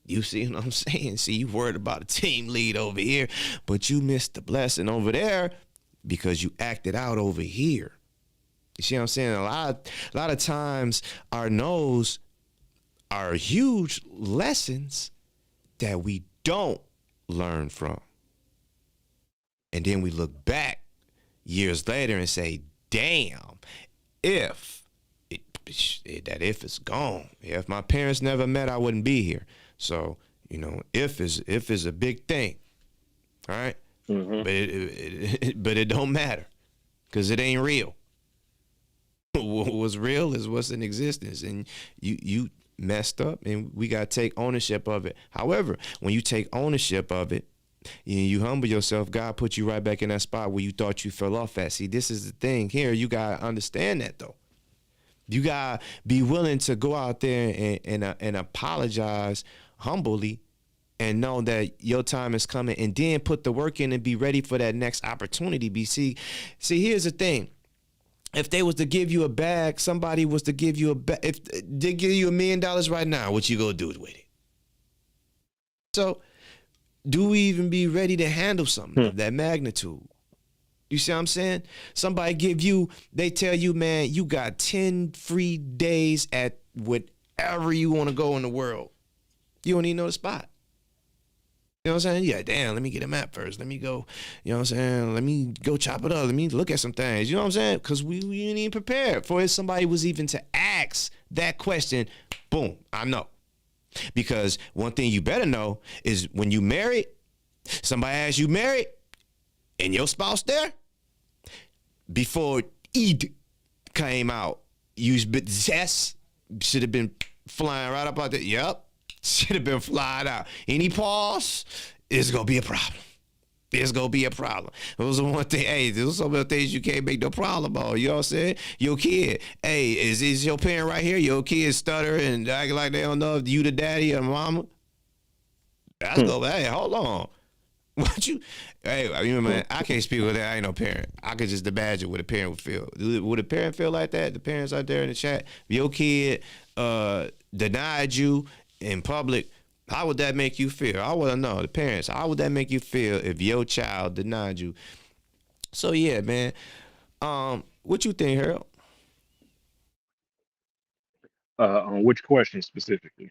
You see what I'm saying? See, you worried about a team lead over here, but you missed the blessing over there because you acted out over here. You see what I'm saying? A lot of times our no's are huge lessons that we don't learn from. And then we look back years later and say, damn, if is gone. If my parents never met, I wouldn't be here. So, you know, if is a big thing, all right? Mm-hmm. But it don't matter because it ain't real. What's real is what's in existence, and you messed up, and we got to take ownership of it. However, when you take ownership of it, you humble yourself, God put you right back in that spot where you thought you fell off at. See, this is the thing here. You got to understand that, though. You got to be willing to go out there and apologize humbly and know that your time is coming, and then put the work in and be ready for that next opportunity. See, here's the thing. If they was to give you a bag, somebody was to give you a bag, if they give you $1 million right now, what you gonna do with it? So, do we even be ready to handle something of that magnitude? You see what I'm saying? Somebody they tell you, man, you got 10 free days at whatever you want to go in the world. You don't even know the spot. You know what I'm saying? Yeah, damn, let me get a map first. Let me go, you know what I'm saying? Let me go chop it up. Let me look at some things. You know what I'm saying? Because we ain't even prepared for it. Somebody was even to ask that question, boom, I know. Because one thing you better know is when you married, somebody asks you married, and your spouse there, before Eid came out, Zest should have been flying right up out there. Yep. Should have been flying out. Any pause, it's going to be a problem. It's going to be a problem. Those are one thing. Hey, those are some of the things you can't make no problem on. You know what I'm saying? Your kid. Hey, is your parent right here? Your kid stutter and act like they don't know if you the daddy or mama? That's hey, hold on. What you? Hey, I mean, man, I can't speak with that. I ain't no parent. I could just imagine what a parent would feel. Would a parent feel like that? The parents out there in the chat, if your kid denied you in public, how would that make you feel? I want to know, the parents, how would that make you feel if your child denied you? So yeah, man. What you think, Harold? On which question specifically?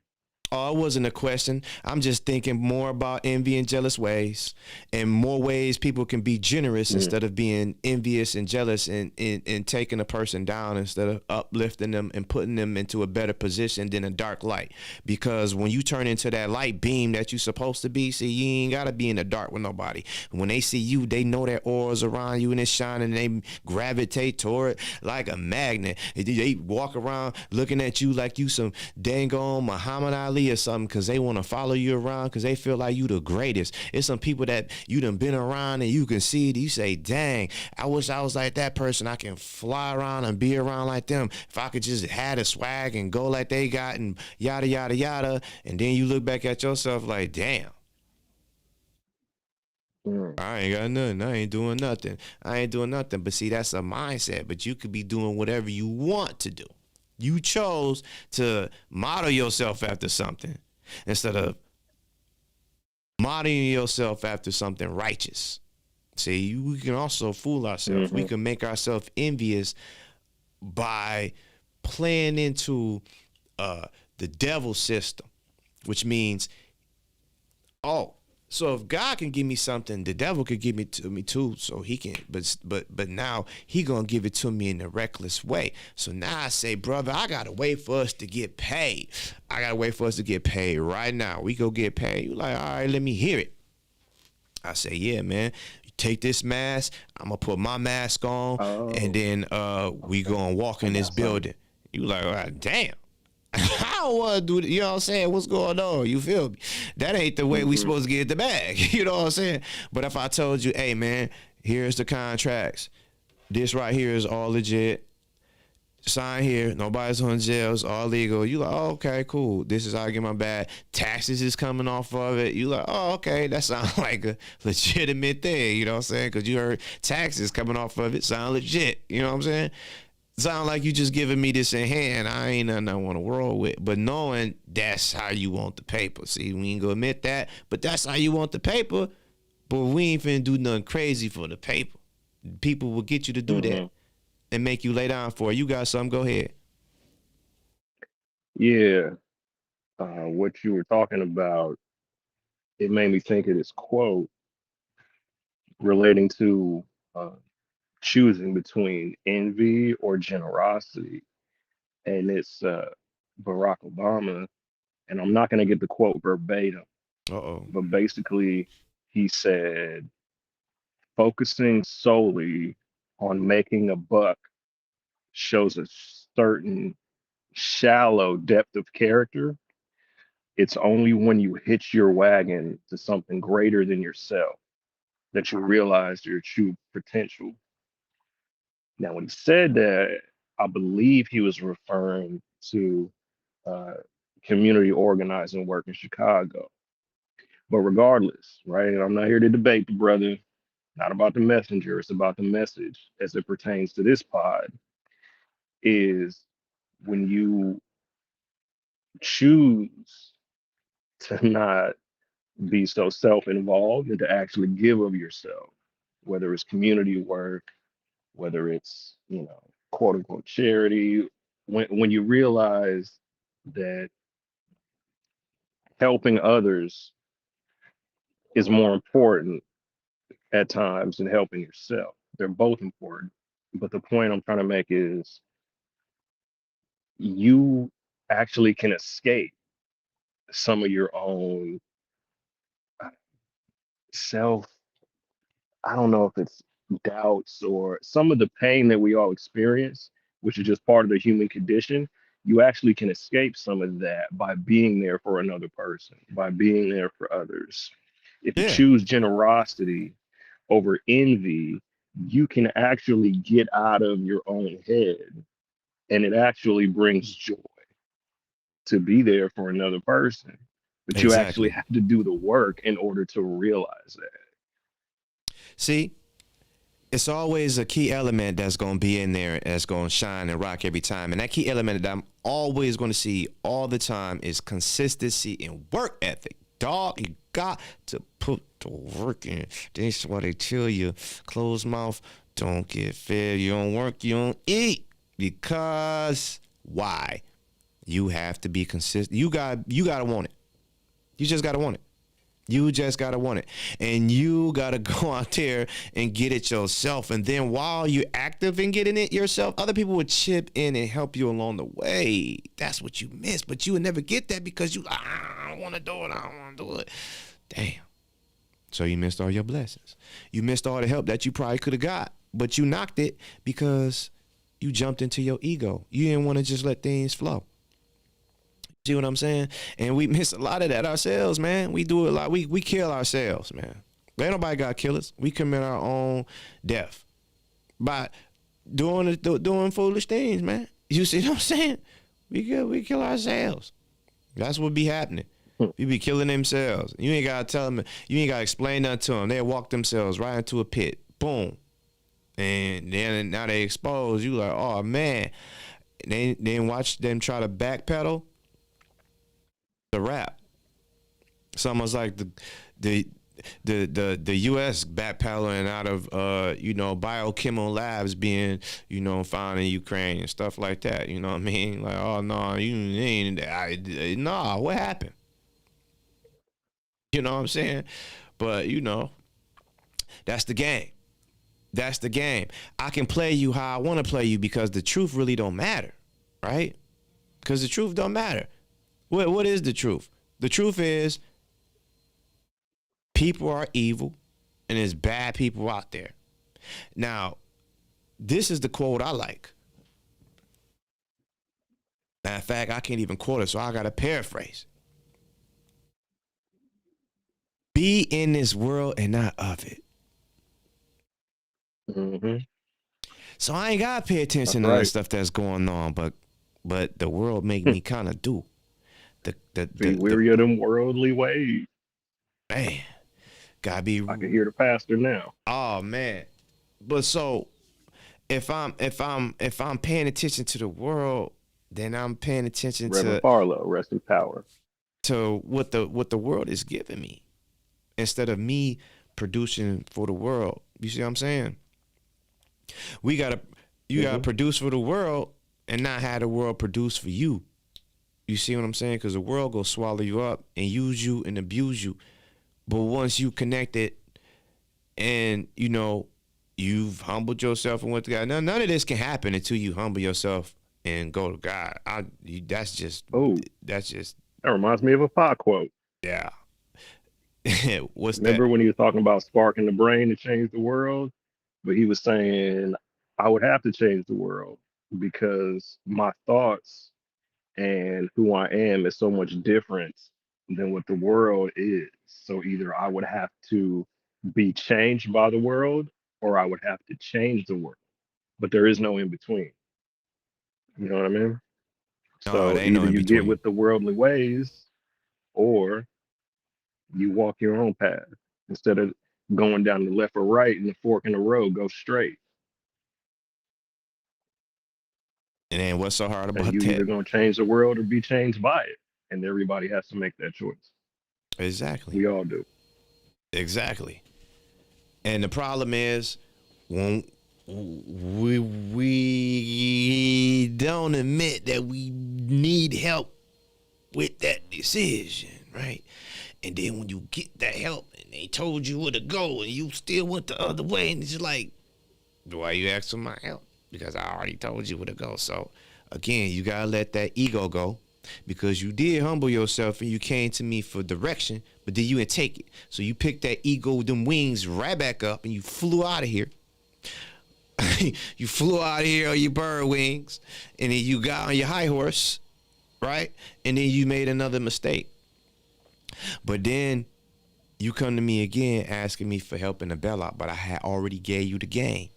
Oh, it wasn't a question. I'm just thinking more about envy and jealous ways, and more ways people can be generous instead of being envious and jealous, and taking a person down instead of uplifting them and putting them into a better position than a dark light. Because when you turn into that light beam that you're supposed to be, see, you ain't got to be in the dark with nobody. When they see you, they know that aura's around you and it's shining, and they gravitate toward it like a magnet. They walk around looking at you like you some dang on Muhammad Ali or something, because they want to follow you around because they feel like you the greatest. It's some people that you done been around and you can see it. You say, dang, I wish I was like that person. I can fly around and be around like them. If I could just have the swag and go like they got and yada, yada, yada. And then you look back at yourself like, damn, I ain't got nothing. I ain't doing nothing. But see, that's a mindset. But you could be doing whatever you want to do. You chose to model yourself after something instead of modeling yourself after something righteous. See, we can also fool ourselves. We can make ourselves envious by playing into the devil system, which means, so if God can give me something, the devil could give it to me too. So he can, but now he gonna give it to me in a reckless way. So now I say, brother, I gotta wait for us to get paid. I gotta wait for us to get paid right now. We go get paid. You like, all right, let me hear it. I say, yeah, man. You take this mask. I'm gonna put my mask on, and then we gonna walk in this building. You like, all right, damn. I don't want to do it. You know what I'm saying? What's going on? You feel me? That ain't the way we supposed to get the bag. You know what I'm saying? But if I told you, hey, man, here's the contracts. This right here is all legit. Sign here. Nobody's on jail. It's all legal. You like, oh, okay, cool. This is how I get my bag. Taxes is coming off of it. You like, oh, okay. That sounds like a legitimate thing. You know what I'm saying? Because you heard taxes coming off of it. Sound legit. You know what I'm saying? Sound like you just giving me this in hand. I ain't nothing I want to roll with. But knowing that's how you want the paper. See, we ain't gonna admit that, but that's how you want the paper. But we ain't finna do nothing crazy for the paper. People will get you to do that and make you lay down for it. You got something, go ahead. Yeah. What you were talking about, it made me think of this quote relating to uh, choosing between envy or generosity. And it's Barack Obama. And I'm not going to get the quote verbatim, Uh-oh. but basically, he said, focusing solely on making a buck shows a certain shallow depth of character. It's only when you hitch your wagon to something greater than yourself that you realize your true potential. Now, when he said that, I believe he was referring to uh, community organizing work in Chicago. But regardless, right? And I'm not here to debate the brother, not about the messenger, it's about the message as it pertains to this pod. Is when you choose to not be so self-involved and to actually give of yourself, whether it's community work, whether it's, quote unquote charity, when you realize that helping others is more important at times than helping yourself. They're both important. But the point I'm trying to make is you actually can escape some of your own self, I don't know if it's doubts or some of the pain that we all experience, which is just part of the human condition. You actually can escape some of that by being there for another person, by being there for others. If you Yeah, choose generosity over envy, you can actually get out of your own head, and it actually brings joy to be there for another person. But you actually exactly. have to do the work in order to realize that. See, it's always a key element that's going to be in there that's going to shine and rock every time. And that key element that I'm always going to see all the time is consistency and work ethic. Dog, you got to put the work in. That's why they tell you, closed mouth, don't get fed. You don't work, you don't eat. Because why? You have to be consistent. You gotta want it. You just gotta want it. You just gotta want it. And you gotta go out there and get it yourself. And then while you're active in getting it yourself, other people would chip in and help you along the way. That's what you miss. But you would never get that because you, I don't wanna do it. I don't wanna do it. Damn. So you missed all your blessings. You missed all the help that you probably could have got. But you knocked it because you jumped into your ego. You didn't want to just let things flow. See what I'm saying? And we miss a lot of that ourselves, man. We do it a lot. We kill ourselves, man. Ain't nobody got killers. We commit our own death by doing foolish things, man. You see what I'm saying? We kill ourselves. That's what be happening. We be killing themselves. You ain't gotta tell them. You ain't gotta explain nothing to them. They walk themselves right into a pit. Boom. And then now they expose you like, oh man. They then watch them try to backpedal. The rap. It's almost like the U.S. backpedaling out of biochemical labs being found in Ukraine and stuff like that. You know what I mean? Like, oh no, you ain't. Nah, what happened? You know what I'm saying? But that's the game. That's the game. I can play you how I want to play you because the truth really don't matter, right? Because the truth don't matter. What is the truth? The truth is people are evil and there's bad people out there. Now, this is the quote I like. Matter of fact, I can't even quote it, so I got to paraphrase. Be in this world and not of it. Mm-hmm. So I ain't gotta pay attention That's to the right. stuff that's going on, but the world make me kind of do. Be weary of them worldly ways. Man, gotta be. I can hear the pastor now. Oh man, but so if I'm paying attention to the world, then I'm paying attention Reverend Farlow, rest in power. to what the world is giving me instead of me producing for the world. You see what I'm saying? You gotta produce for the world and not have the world produce for you. You see what I'm saying? Because the world will swallow you up and use you and abuse you. But once you connect it and you've humbled yourself and went to God. None of this can happen until you humble yourself and go to God. That's just That reminds me of a Pac quote. yeah. What's Remember that? when he was talking about sparking the brain to change the world? But he was saying, I would have to change the world because my thoughts and who I am is so much different than what the world is. So either I would have to be changed by the world or I would have to change the world. But there is no in between. You know what I mean? No, it So ain't no either in you get between. with the worldly ways or you walk your own path. Instead of going down the left or right in the fork in the road, go straight. And then what's so hard And about you either that? gonna change the world or be changed by it. And everybody has to make that choice. Exactly. We all do. Exactly. And the problem is when we don't admit that we need help with that decision, right? And then when you get that help and they told you where to go and you still went the other way, and it's just like, why you ask for my help? Because I already told you where to go. So again, you gotta let that ego go because you did humble yourself and you came to me for direction, but then you didn't take it. So you picked that ego with them wings right back up and you flew out of here. You flew out of here on your bird wings and then you got on your high horse, right? And then you made another mistake. But then you come to me again asking me for help in the bailout, but I had already gave you the game.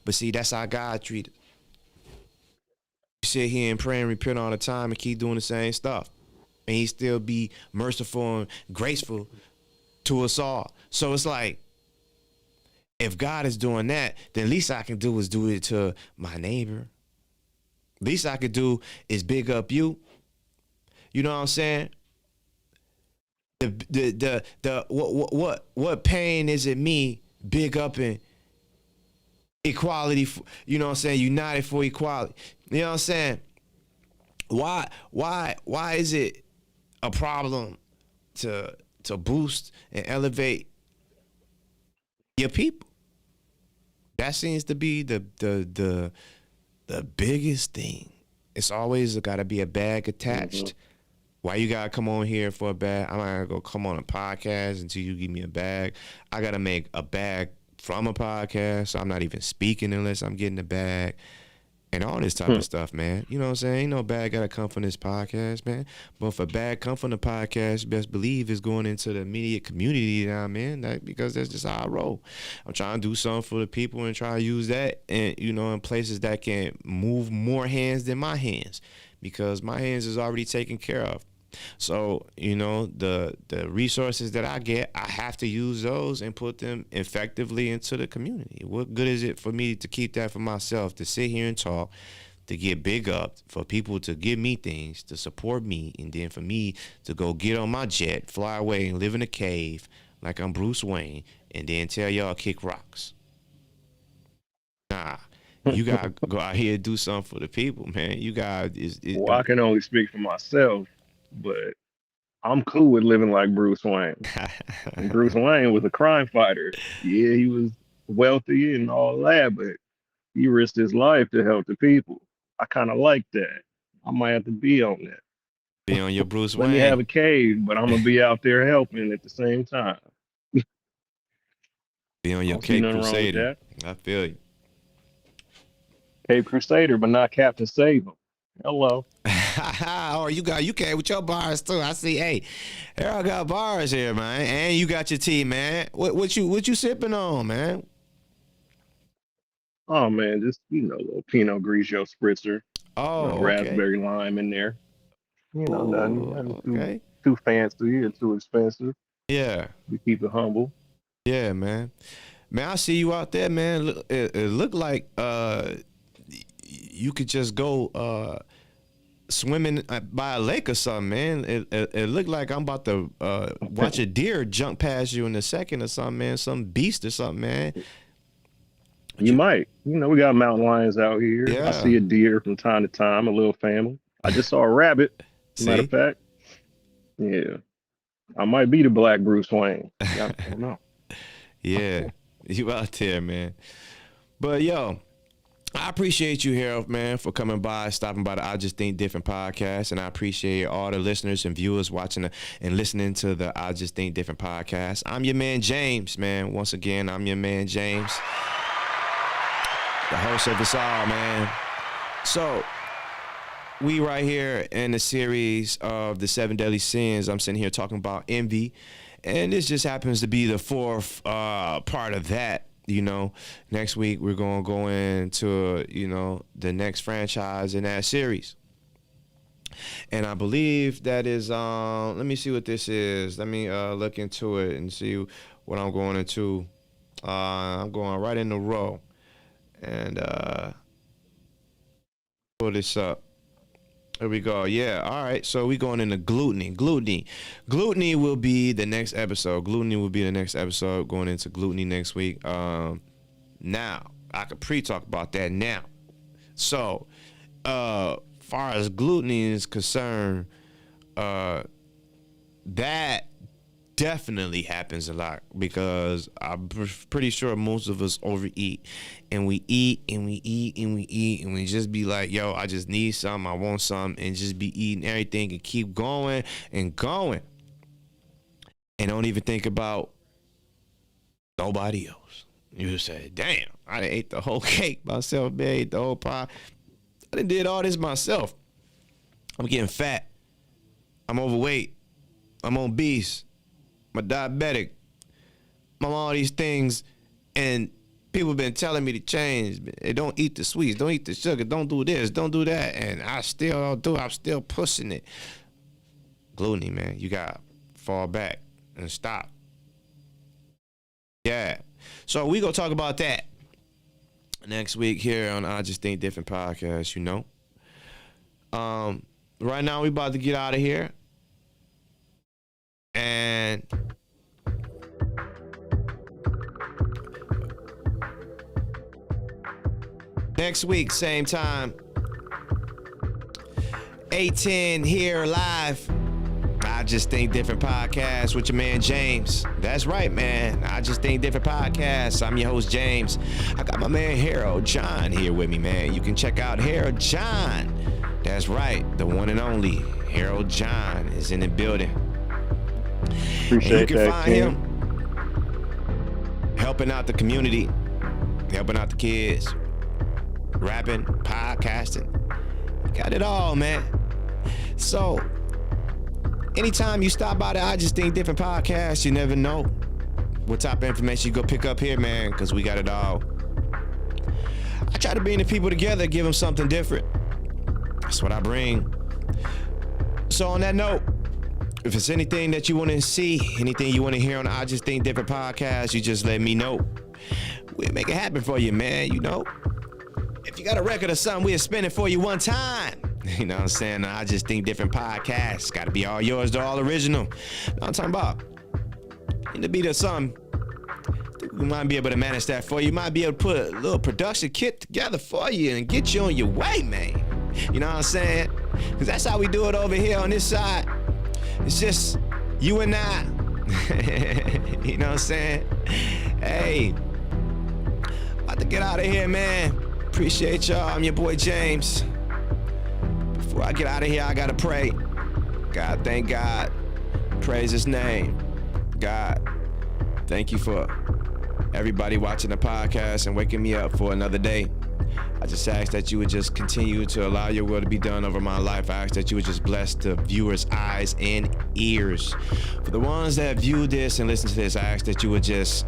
But see, that's how God treated. You sit here and pray and repent all the time and keep doing the same stuff. And he still be merciful and graceful to us all. So it's like, if God is doing that, then least I can do is do it to my neighbor. Least I could do is big up you. You know what I'm saying? What pain is it me big up in equality? You know what I'm saying? United for equality. You know what I'm saying? Why is it a problem to boost and elevate your people? That seems to be the biggest thing. It's always got to be a bag attached. Why you gotta come on here for a bag? I'm not gonna go come on a podcast until you give me a bag. I gotta make a bag from a podcast. So I'm not even speaking unless I'm getting a bag. And all this type of stuff, man. You know what I'm saying? Ain't no bag gotta come from this podcast, man. But if a bag come from the podcast, best believe it's going into the immediate community that I'm in, because that's just how I roll. I'm trying to do something for the people and try to use that and in places that can move more hands than my hands. Because my hands is already taken care of. So, the resources that I get, I have to use those and put them effectively into the community. What good is it for me to keep that for myself, to sit here and talk, to get big up, for people to give me things, to support me, and then for me to go get on my jet, fly away and live in a cave like I'm Bruce Wayne, and then tell y'all kick rocks? Nah. You gotta go out here and do something for the people, man. You gotta Well, I can only speak for myself, but I'm cool with living like Bruce Wayne. And Bruce Wayne was a crime fighter. Yeah, he was wealthy and all that, but he risked his life to help the people. I kind of like that. I might have to be on that. be on your Bruce Let me have Wayne. a cave, but I'm gonna be out there helping at the same time. Be on I your don't see Cape nothing wrong with Crusader. that. I feel you. Cape Crusader, but not Captain Save 'em. Hello. Oh, you came with your bars too. I see. Hey, Harold got bars here, man, and you got your tea, man. What you sipping on, man? Oh man, just a little Pinot Grigio spritzer, Oh, okay. raspberry lime in there. Oh, Nothing okay. too fancy or too expensive. Yeah. We keep it humble. Yeah, man. Man, I see you out there, man. It looked like you could just go swimming by a lake or something, man. It looked like I'm about to watch a deer jump past you in a second or something, man. Some beast or something, man. But You might. We got mountain lions out here. I yeah. see a deer from time to time, a little family. I just saw a rabbit, matter of See? fact. Yeah. I might be the black Bruce Wayne. Yeah, I don't know. Yeah. You out there, man. But yo, I appreciate you, Harold, man, for coming by, stopping by the I Just Think Different podcast. And I appreciate all the listeners and viewers watching and listening to the I Just Think Different podcast. I'm your man, James, man. Once again, I'm your man, James, the host of this all, man. So, we right here in the series of the 7 deadly sins. I'm sitting here talking about envy. And this just happens to be the fourth part of that. Next week we're gonna go into the next franchise in that series, and I believe that is let me see what this is. Let me look into it and see what I'm going into. I'm going right in the row and pull this up. Here we go. Yeah. All right. So we going into gluttony. Gluttony will be the next episode. Going into gluttony next week. Now I could pre-talk about that now. So, far as gluttony is concerned, that definitely happens a lot because I'm pretty sure most of us overeat, and we eat and we eat and we eat and we just be like, yo, I just need some, I want some, and just be eating everything and keep going and going and don't even think about nobody else. You just say, damn, I done ate the whole cake myself, man, ate the whole pie. I done did all this myself. I'm getting fat. I'm overweight. I'm obese. I'm diabetic. I'm all these things, and people have been telling me to change. Hey, don't eat the sweets. Don't eat the sugar. Don't do this. Don't do that. And I still don't do it. I'm still pushing it. Gluttony, man. You got to fall back and stop. Yeah. So we going to talk about that next week here on I Just Think Different podcast, Right now, we about to get out of here. And next week, same time, 8:10 here live. I Just Think Different podcast with your man James. That's right, man. I Just Think Different podcast. I'm your host James. I got my man Harold John here with me, man. You can check out Harold John. That's right, the one and only Harold John is in the building. Appreciate and you can that, find King. him helping out the community, helping out the kids, rapping, podcasting. Got it all, man. So, anytime you stop by the I Just Think Different podcast, you never know what type of information you go pick up here, man, because we got it all. I try to bring the people together, give them something different. That's what I bring. So on that note, if it's anything that you want to see, anything you want to hear on the I Just Think Different podcast, you just let me know. We'll make it happen for you, man, If you got a record or something, we'll spin it for you one time. You know what I'm saying? The I Just Think Different podcast. Got to be all yours, they're all original. Know what I'm talking about? In the beat or something. We might be able to manage that for you. Might be able to put a little production kit together for you and get you on your way, man. You know what I'm saying? Because that's how we do it over here on this side. It's just you and I. You know what I'm saying? Hey, about to get out of here, man. Appreciate y'all. I'm your boy James. Before I get out of here, I gotta pray. God, thank God. Praise his name. God, thank you for everybody watching the podcast and waking me up for another day. I just ask that you would just continue to allow your will to be done over my life. I ask that you would just bless the viewers' eyes and ears. For the ones that view this and listen to this, I ask that you would just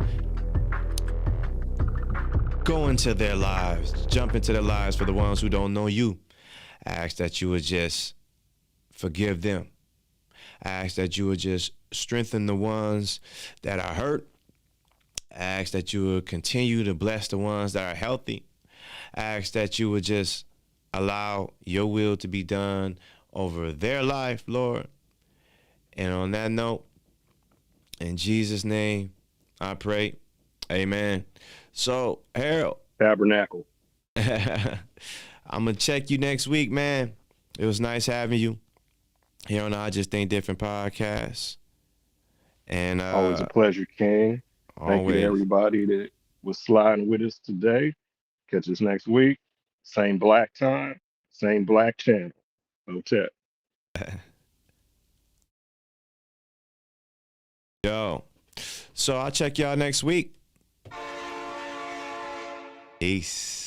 go into their lives, jump into their lives for the ones who don't know you. I ask that you would just forgive them. I ask that you would just strengthen the ones that are hurt. I ask that you would continue to bless the ones that are healthy. I ask that you would just allow your will to be done over their life, Lord. And on that note, in Jesus' name, I pray. Amen. So, Harold. Tabernacle. I'm going to check you next week, man. It was nice having you here on the I Just Think Different podcast. And always a pleasure, King. Thank you to everybody that was sliding with us today. Catch us next week. Same black time, same black channel. Hotel. Yo. So I'll check y'all next week. Peace.